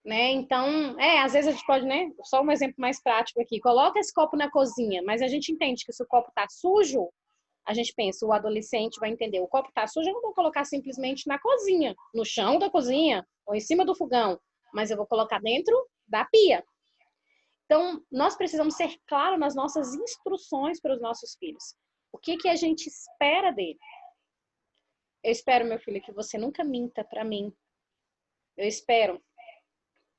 Né? Então, às vezes a gente pode, né? Só um exemplo mais prático aqui. Coloca esse copo na cozinha, mas a gente entende que se o copo tá sujo, a gente pensa, o adolescente vai entender, o copo tá sujo, eu não vou colocar simplesmente na cozinha, no chão da cozinha, ou em cima do fogão, mas eu vou colocar dentro da pia. Então, nós precisamos ser claros nas nossas instruções para os nossos filhos. O que a gente espera dele? Eu espero, meu filho, que você nunca minta para mim. Eu espero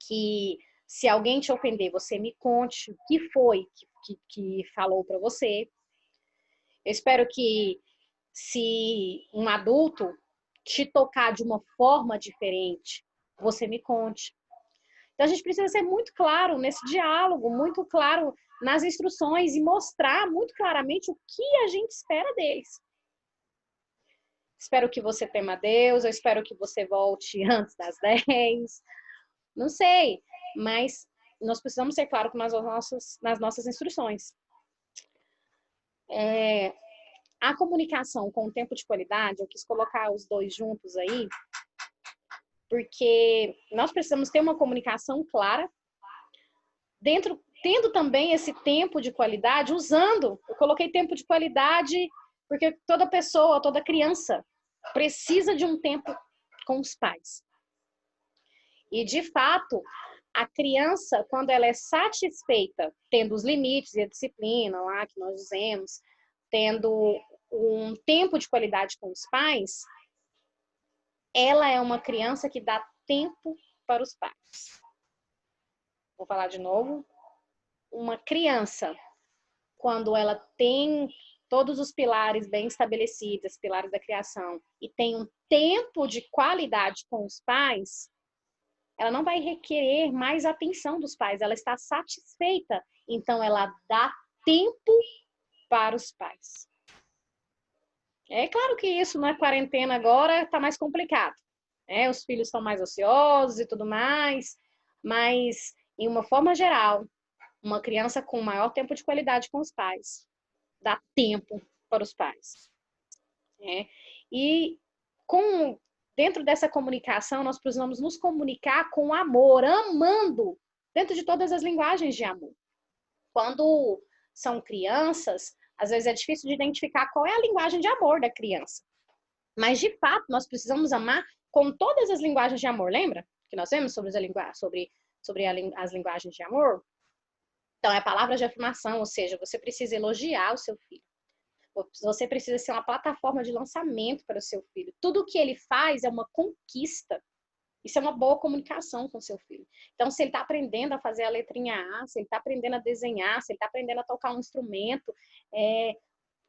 que se alguém te ofender, você me conte o que foi que falou para você. Eu espero que se um adulto te tocar de uma forma diferente, você me conte. Então a gente precisa ser muito claro nesse diálogo, muito claro nas instruções e mostrar muito claramente o que a gente espera deles. Espero que você tema a Deus, eu espero que você volte antes das 10. Não sei, mas nós precisamos ser claros nas nossas instruções. A comunicação com o tempo de qualidade, eu quis colocar os dois juntos aí, porque nós precisamos ter uma comunicação clara, tendo também esse tempo de qualidade, eu coloquei tempo de qualidade, porque toda pessoa, toda criança precisa de um tempo com os pais. E, de fato, a criança, quando ela é satisfeita, tendo os limites e a disciplina lá que nós dizemos, tendo um tempo de qualidade com os pais, ela é uma criança que dá tempo para os pais. Vou falar de novo. Uma criança, quando ela tem todos os pilares bem estabelecidos, os pilares da criação, e tem um tempo de qualidade com os pais, ela não vai requerer mais atenção dos pais, ela está satisfeita, então ela dá tempo para os pais. É claro que isso na quarentena agora está mais complicado, né? Os filhos estão mais ociosos e tudo mais, mas em uma forma geral, uma criança com maior tempo de qualidade com os pais dá tempo para os pais. Né? E dentro dessa comunicação, nós precisamos nos comunicar com amor, amando, dentro de todas as linguagens de amor. Quando são crianças, às vezes é difícil de identificar qual é a linguagem de amor da criança. Mas, de fato, nós precisamos amar com todas as linguagens de amor. Lembra que nós vemos sobre as linguagens de amor? Então, é a palavra de afirmação, ou seja, você precisa elogiar o seu filho. Você precisa ser uma plataforma de lançamento para o seu filho. Tudo o que ele faz é uma conquista. Isso é uma boa comunicação com o seu filho. Então, se ele está aprendendo a fazer a letrinha A, se ele está aprendendo a desenhar, se ele está aprendendo a tocar um instrumento,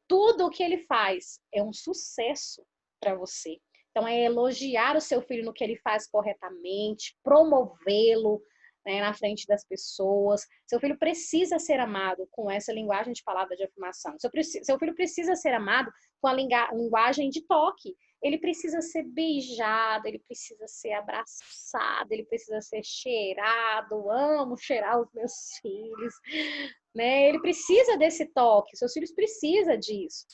tudo o que ele faz é um sucesso para você. Então, é elogiar o seu filho no que ele faz corretamente, promovê-lo, né, na frente das pessoas. Seu filho precisa ser amado com essa linguagem de palavra de afirmação. Seu filho precisa ser amado com a linguagem de toque. Ele precisa ser beijado, ele precisa ser abraçado, ele precisa ser cheirado. Amo cheirar os meus filhos. Né? Ele precisa desse toque. Seus filhos precisam disso.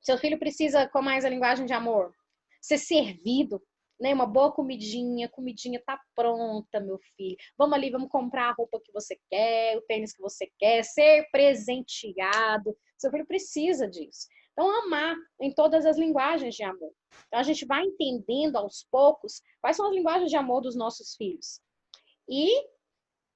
Seu filho precisa, qual mais a linguagem de amor? Ser servido. né? Uma boa comidinha, comidinha tá pronta, meu filho. Vamos ali, vamos comprar a roupa que você quer, o tênis que você quer, ser presenteado. Seu filho precisa disso. Então, amar em todas as linguagens de amor. Então, a gente vai entendendo aos poucos quais são as linguagens de amor dos nossos filhos. E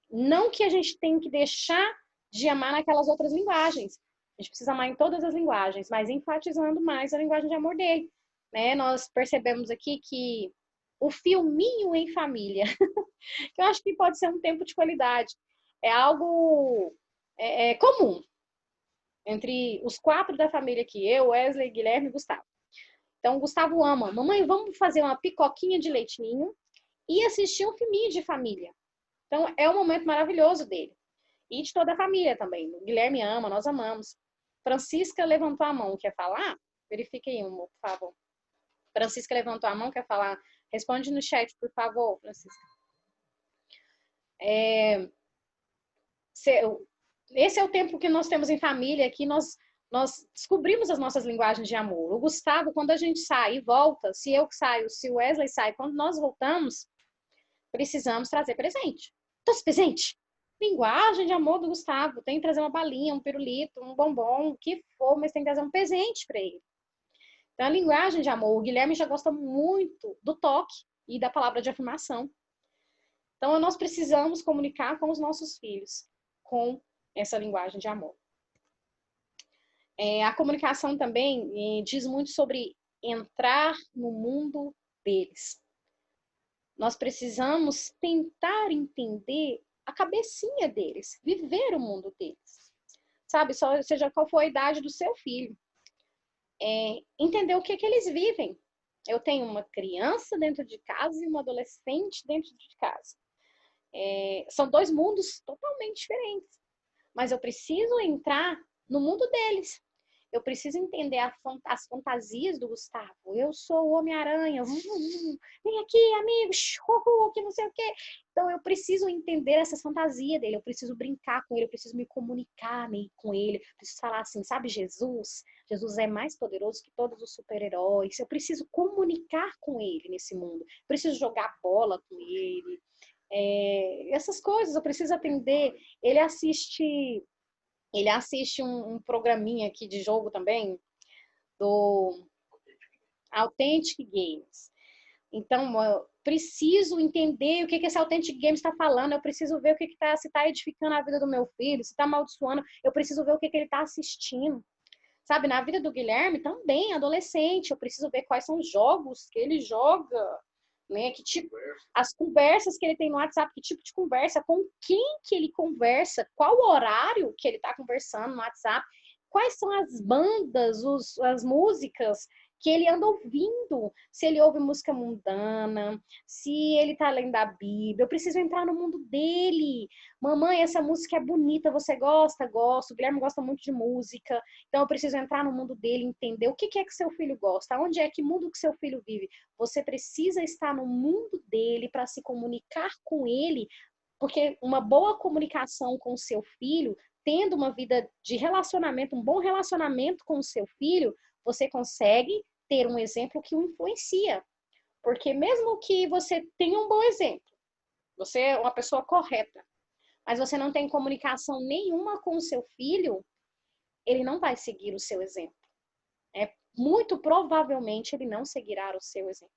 não que a gente tenha que deixar de amar naquelas outras linguagens. A gente precisa amar em todas as linguagens, mas enfatizando mais a linguagem de amor dele. Né? Nós percebemos aqui que o filminho em família, que eu acho que pode ser um tempo de qualidade, é algo comum entre os 4 da família aqui, eu, Wesley, Guilherme e Gustavo. Então, o Gustavo ama, mamãe, vamos fazer uma picoquinha de leitinho e assistir um filminho de família. Então, é um momento maravilhoso dele. E de toda a família também. O Guilherme ama, nós amamos. Francisca levantou a mão, quer falar? Verifique aí, por favor. Francisca levantou a mão, quer falar? Responde no chat, por favor, Francisca. Esse é o tempo que nós temos em família, que nós descobrimos as nossas linguagens de amor. O Gustavo, quando a gente sai e volta, se eu saio, se o Wesley sai, quando nós voltamos, precisamos trazer presente. Trouxe presente? Linguagem de amor do Gustavo. Tem que trazer uma balinha, um pirulito, um bombom, o que for, mas tem que trazer um presente para ele. Então, a linguagem de amor. O Guilherme já gosta muito do toque e da palavra de afirmação. Então, nós precisamos comunicar com os nossos filhos com essa linguagem de amor. A comunicação também diz muito sobre entrar no mundo deles. Nós precisamos tentar entender a cabecinha deles, viver o mundo deles. Sabe, seja qual for a idade do seu filho. Entender o que eles vivem. Eu tenho uma criança dentro de casa e uma adolescente dentro de casa. São 2 mundos totalmente diferentes. Mas eu preciso entrar no mundo deles. Eu preciso entender as fantasias do Gustavo. Eu sou o Homem-Aranha. Vem aqui, amigo. Que não sei o quê. Então, eu preciso entender essas fantasias dele. Eu preciso brincar com ele. Eu preciso me comunicar com ele. Eu preciso falar assim, sabe Jesus? Jesus é mais poderoso que todos os super-heróis. Eu preciso comunicar com ele nesse mundo. Eu preciso jogar bola com ele. Essas coisas. Eu preciso atender. Ele assiste um programinha aqui de jogo também, do Authentic Games. Então, eu preciso entender o que esse Authentic Games está falando, eu preciso ver o que se está edificando a vida do meu filho, se está amaldiçoando, eu preciso ver o que ele está assistindo. Sabe, na vida do Guilherme também, adolescente, eu preciso ver quais são os jogos que ele joga, né? Que tipo, as conversas que ele tem no WhatsApp, que tipo de conversa, com quem que ele conversa, qual horário que ele está conversando no WhatsApp, quais são as bandas, as músicas que ele anda ouvindo, se ele ouve música mundana, se ele está lendo a Bíblia. Eu preciso entrar no mundo dele. Mamãe, essa música é bonita, você gosta? Gosto. O Guilherme gosta muito de música, então eu preciso entrar no mundo dele, entender o que é que seu filho gosta, onde é que mundo que seu filho vive. Você precisa estar no mundo dele para se comunicar com ele, porque uma boa comunicação com o seu filho, tendo uma vida de relacionamento, um bom relacionamento com o seu filho, você consegue ter um exemplo que o influencia. Porque mesmo que você tenha um bom exemplo, você é uma pessoa correta, mas você não tem comunicação nenhuma com o seu filho, ele não vai seguir o seu exemplo. Muito provavelmente ele não seguirá o seu exemplo.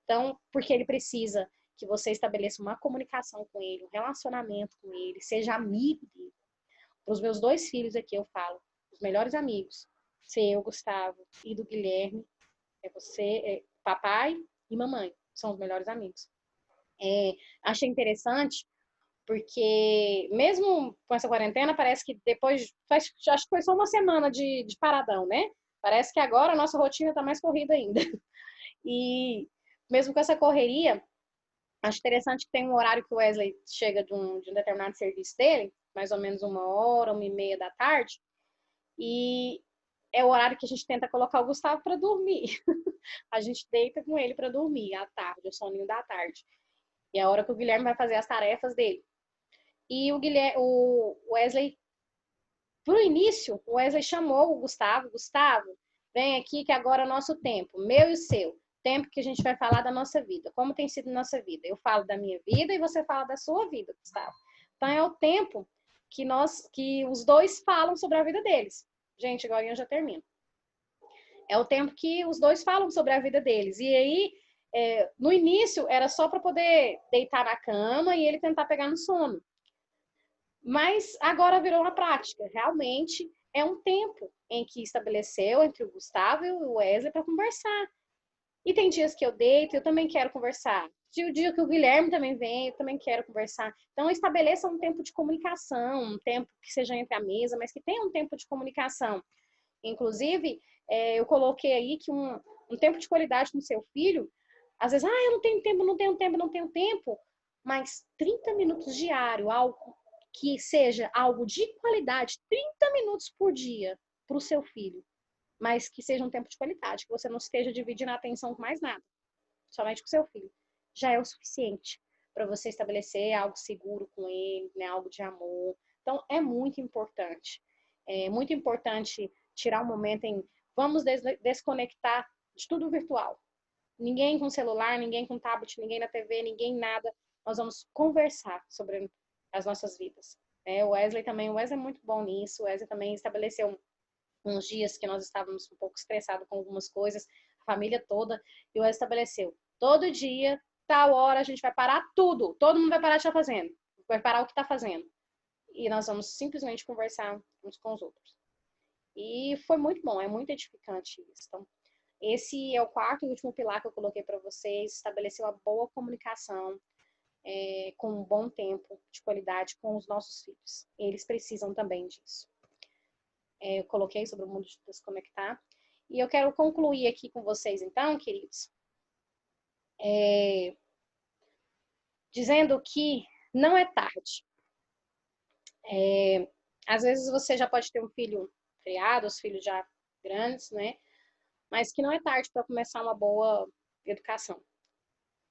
Então, porque ele precisa que você estabeleça uma comunicação com ele, um relacionamento com ele, seja amigo dele. Para os meus 2 filhos aqui eu falo, os melhores amigos, eu, Gustavo, e do Guilherme, você, papai e mamãe, são os melhores amigos. Achei interessante, porque mesmo com essa quarentena, parece que depois, acho que foi só uma semana de paradão, né? Parece que agora a nossa rotina está mais corrida ainda. E mesmo com essa correria, acho interessante que tem um horário que o Wesley chega de um determinado serviço dele, mais ou menos 1h, 1h30 da tarde, e é o horário que a gente tenta colocar o Gustavo para dormir. A gente deita com ele para dormir à tarde, o soninho da tarde. E é a hora que o Guilherme vai fazer as tarefas dele. E o Wesley, pro início, o Wesley chamou o Gustavo. Gustavo, vem aqui que agora é o nosso tempo, meu e seu. tempo que a gente vai falar da nossa vida, como tem sido nossa vida. Eu falo da minha vida e você fala da sua vida, Gustavo. Então é o tempo que os dois falam sobre a vida deles. Gente, agora eu já termino. É o tempo que os dois falam sobre a vida deles. E aí, no início, era só para poder deitar na cama e ele tentar pegar no sono. Mas agora virou uma prática. Realmente é um tempo em que estabeleceu entre o Gustavo e o Wesley para conversar. E tem dias que eu deito e eu também quero conversar. O dia que o Guilherme também vem, eu também quero conversar. Então, estabeleça um tempo de comunicação, um tempo que seja entre a mesa, mas que tenha um tempo de comunicação. Inclusive, eu coloquei aí que um tempo de qualidade com seu filho, às vezes, eu não tenho tempo, não tenho tempo, mas 30 minutos diário, algo que seja algo de qualidade, 30 minutos por dia para o seu filho, mas que seja um tempo de qualidade, que você não esteja dividindo a atenção com mais nada, somente com seu filho. Já é o suficiente para você estabelecer algo seguro com ele, né, algo de amor. Então, é muito importante. É muito importante tirar um momento vamos desconectar de tudo virtual. Ninguém com celular, ninguém com tablet, ninguém na TV, ninguém nada. Nós vamos conversar sobre as nossas vidas. O Wesley é muito bom nisso. O Wesley também estabeleceu uns dias que nós estávamos um pouco estressados com algumas coisas, a família toda, e o Wesley estabeleceu. Todo dia, tal hora, a gente vai parar tudo. Todo mundo vai parar de estar fazendo. Vai parar o que está fazendo. E nós vamos simplesmente conversar uns com os outros. E foi muito bom, é muito edificante isso. Então, esse é o quarto e último pilar que eu coloquei para vocês. Estabelecer uma boa comunicação, com um bom tempo de qualidade com os nossos filhos. Eles precisam também disso. Eu coloquei sobre o mundo de desconectar. E eu quero concluir aqui com vocês, então, queridos, dizendo que não é tarde. Às vezes você já pode ter um filho criado, os filhos já grandes, né? Mas que não é tarde para começar uma boa educação.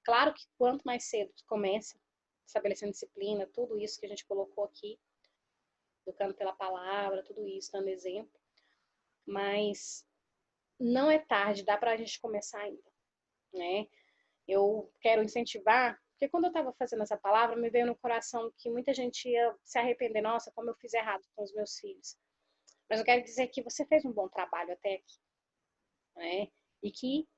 Claro que quanto mais cedo começa, estabelecendo disciplina, tudo isso que a gente colocou aqui, educando pela palavra, tudo isso, dando exemplo, mas não é tarde, dá para a gente começar ainda, né? Eu quero incentivar, porque quando eu estava fazendo essa palavra, me veio no coração que muita gente ia se arrepender, nossa, como eu fiz errado com os meus filhos. Mas eu quero dizer que você fez um bom trabalho até aqui, né? E que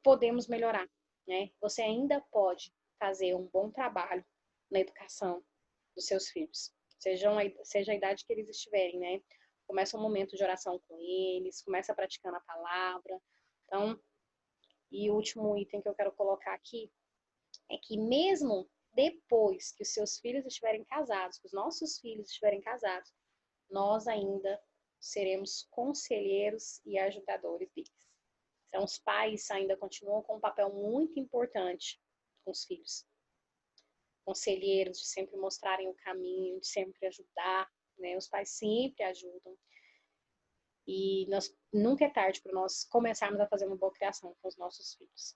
podemos melhorar, né? Você ainda pode fazer um bom trabalho na educação dos seus filhos, seja a idade que eles estiverem, né? Começa um momento de oração com eles, começa praticando a palavra. Então, e o último item que eu quero colocar aqui é que mesmo depois que os seus filhos estiverem casados, que os nossos filhos estiverem casados, nós ainda seremos conselheiros e ajudadores deles. Então, os pais ainda continuam com um papel muito importante com os filhos. Conselheiros, de sempre mostrarem o caminho, de sempre ajudar, né? Os pais sempre ajudam. E nunca é tarde para nós começarmos a fazer uma boa criação com os nossos filhos.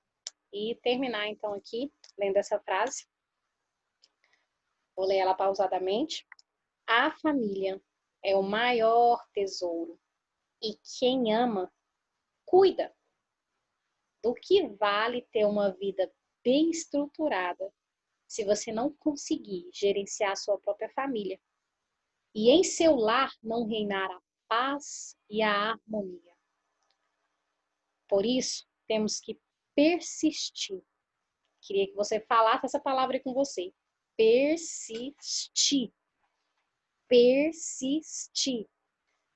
E terminar, então, aqui, lendo essa frase. Vou ler ela pausadamente. A família é o maior tesouro. E quem ama, cuida. Do que vale ter uma vida bem estruturada se você não conseguir gerenciar a sua própria família e em seu lar não reinar a paz e a harmonia? Por isso, temos que persistir. Queria que você falasse essa palavra com você. Persistir. Persistir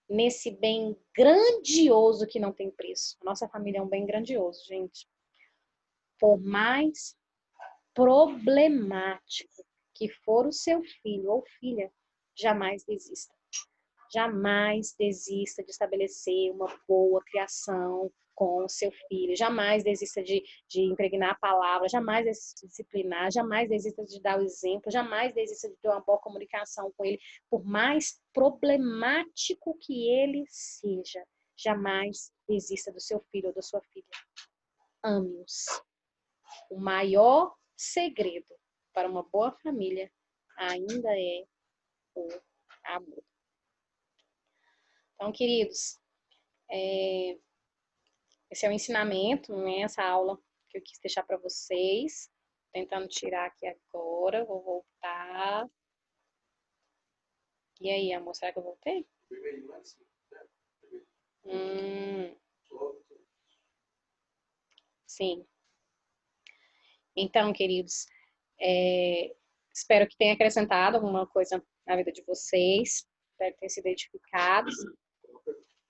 nesse bem grandioso que não tem preço. A nossa família é um bem grandioso, gente. Por mais problemático que for o seu filho ou filha, jamais desista. Jamais desista de estabelecer uma boa criação com o seu filho. Jamais desista de impregnar a palavra. Jamais desista de disciplinar. Jamais desista de dar o exemplo. Jamais desista de ter uma boa comunicação com ele. Por mais problemático que ele seja, jamais desista do seu filho ou da sua filha. Ame-os. O maior segredo para uma boa família ainda é o amor. Então, queridos, esse é o ensinamento, né? Essa aula que eu quis deixar para vocês. Tentando tirar aqui agora, vou voltar. E aí, amor, será que eu voltei? Sim. Então, queridos, espero que tenha acrescentado alguma coisa na vida de vocês. Espero que tenham sido edificados.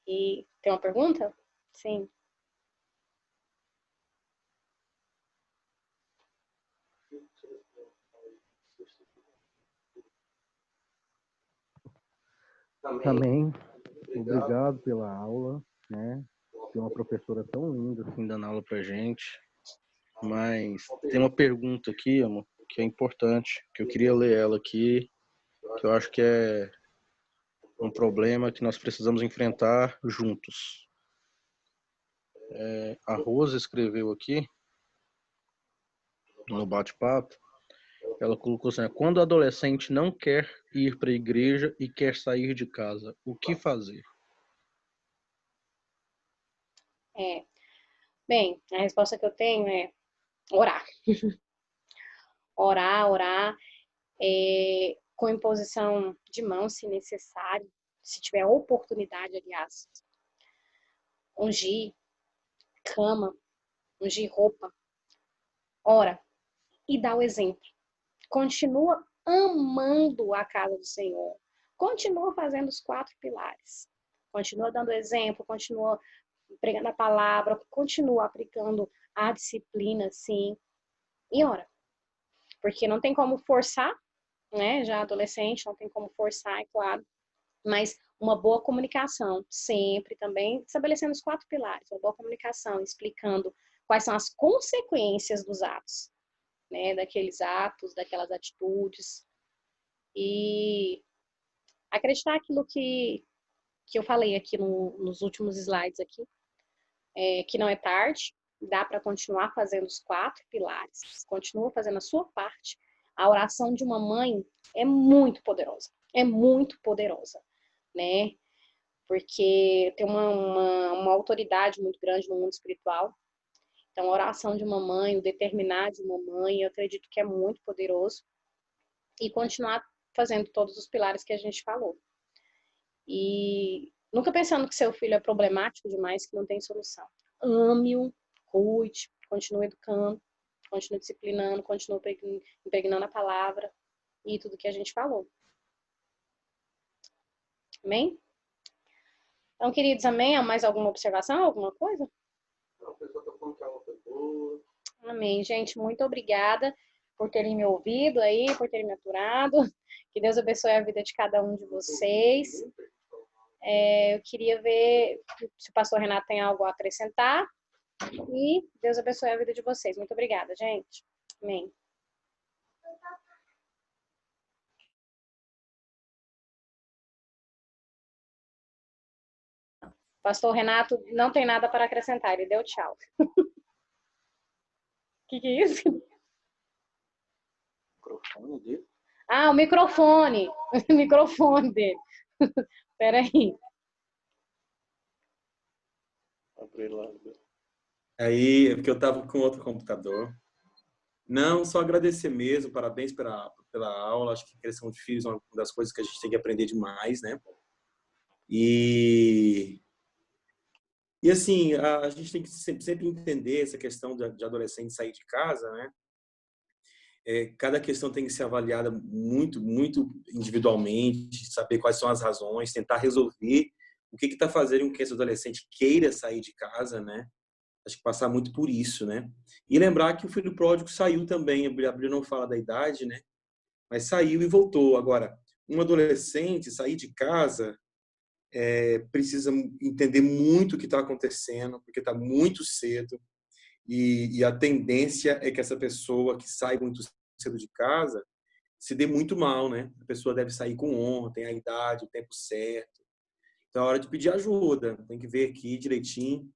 E tem uma pergunta? Sim. Amém. Obrigado pela aula, né? Tem uma professora tão linda assim dando aula pra gente. Mas tem uma pergunta aqui, amor, que é importante, que eu queria ler ela aqui, que eu acho que é um problema que nós precisamos enfrentar juntos. A Rosa escreveu aqui no bate-papo, ela colocou assim: quando o adolescente não quer ir para a igreja e quer sair de casa, o que fazer? Bem, a resposta que eu tenho é orar. Orar, com imposição de mão, se necessário, se tiver oportunidade, aliás. Ungir cama, ungir roupa. Ora, e dá o exemplo. Continua amando a casa do Senhor. Continua fazendo os 4 pilares. Continua dando exemplo, continua pregando a palavra, continua aplicando a disciplina, sim. E ora, porque não tem como forçar, né? Já adolescente, não tem como forçar, é claro. Mas uma boa comunicação, sempre também estabelecendo os 4 pilares. Uma boa comunicação, explicando quais são as consequências dos atos, né? Daqueles atos, daquelas atitudes. E acreditar aquilo que eu falei aqui nos últimos slides aqui, que não é tarde, dá para continuar fazendo os 4 pilares, continua fazendo a sua parte. A oração de uma mãe é muito poderosa, né? Porque tem uma autoridade muito grande no mundo espiritual. Então, a oração de uma mãe, o determinar de uma mãe, eu acredito que é muito poderoso. E continuar fazendo todos os pilares que a gente falou. E nunca pensando que seu filho é problemático demais, que não tem solução. Ame-o, cuide, continue educando, continue disciplinando, continue impregnando a palavra e tudo que a gente falou. Amém? Então, queridos, amém? Há mais alguma observação, alguma coisa? Não, a pessoa está falando que a aula foi boa. Amém, gente. Muito obrigada por terem me ouvido aí, por terem me aturado. Que Deus abençoe a vida de cada um de vocês. Eu queria ver se o pastor Renato tem algo a acrescentar. E Deus abençoe a vida de vocês. Muito obrigada, gente. Amém. Pastor Renato não tem nada para acrescentar. Ele deu tchau. Que é isso? O microfone dele? Ah, o microfone. O microfone dele. Peraí. Abre lá. Aí, é porque eu estava com outro computador. Não, só agradecer mesmo, parabéns pela aula. Acho que criação de filhos é uma das coisas que a gente tem que aprender demais, né? E assim, a gente tem que sempre entender essa questão de adolescente sair de casa, né? Cada questão tem que ser avaliada muito, muito individualmente, saber quais são as razões, tentar resolver o que está fazendo com que esse adolescente queira sair de casa, né? Acho que passar muito por isso, né? E lembrar que o filho pródigo saiu também, a Bíblia não fala da idade, né? Mas saiu e voltou. Agora, um adolescente sair de casa precisa entender muito o que está acontecendo, porque está muito cedo. E a tendência é que essa pessoa que sai muito cedo de casa se dê muito mal, né? A pessoa deve sair com honra, tem a idade, o tempo certo. Então é hora de pedir ajuda. Tem que ver aqui direitinho.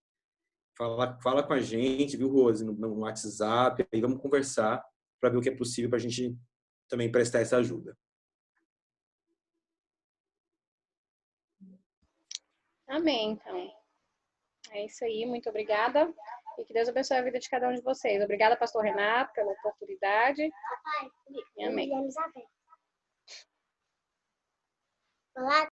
Fala com a gente, viu, Rose, no WhatsApp, aí vamos conversar para ver o que é possível para a gente também prestar essa ajuda. Amém, então. É isso aí, muito obrigada. E que Deus abençoe a vida de cada um de vocês. Obrigada, pastor Renato, pela oportunidade. Papai, Amém. Elizabeth. Olá.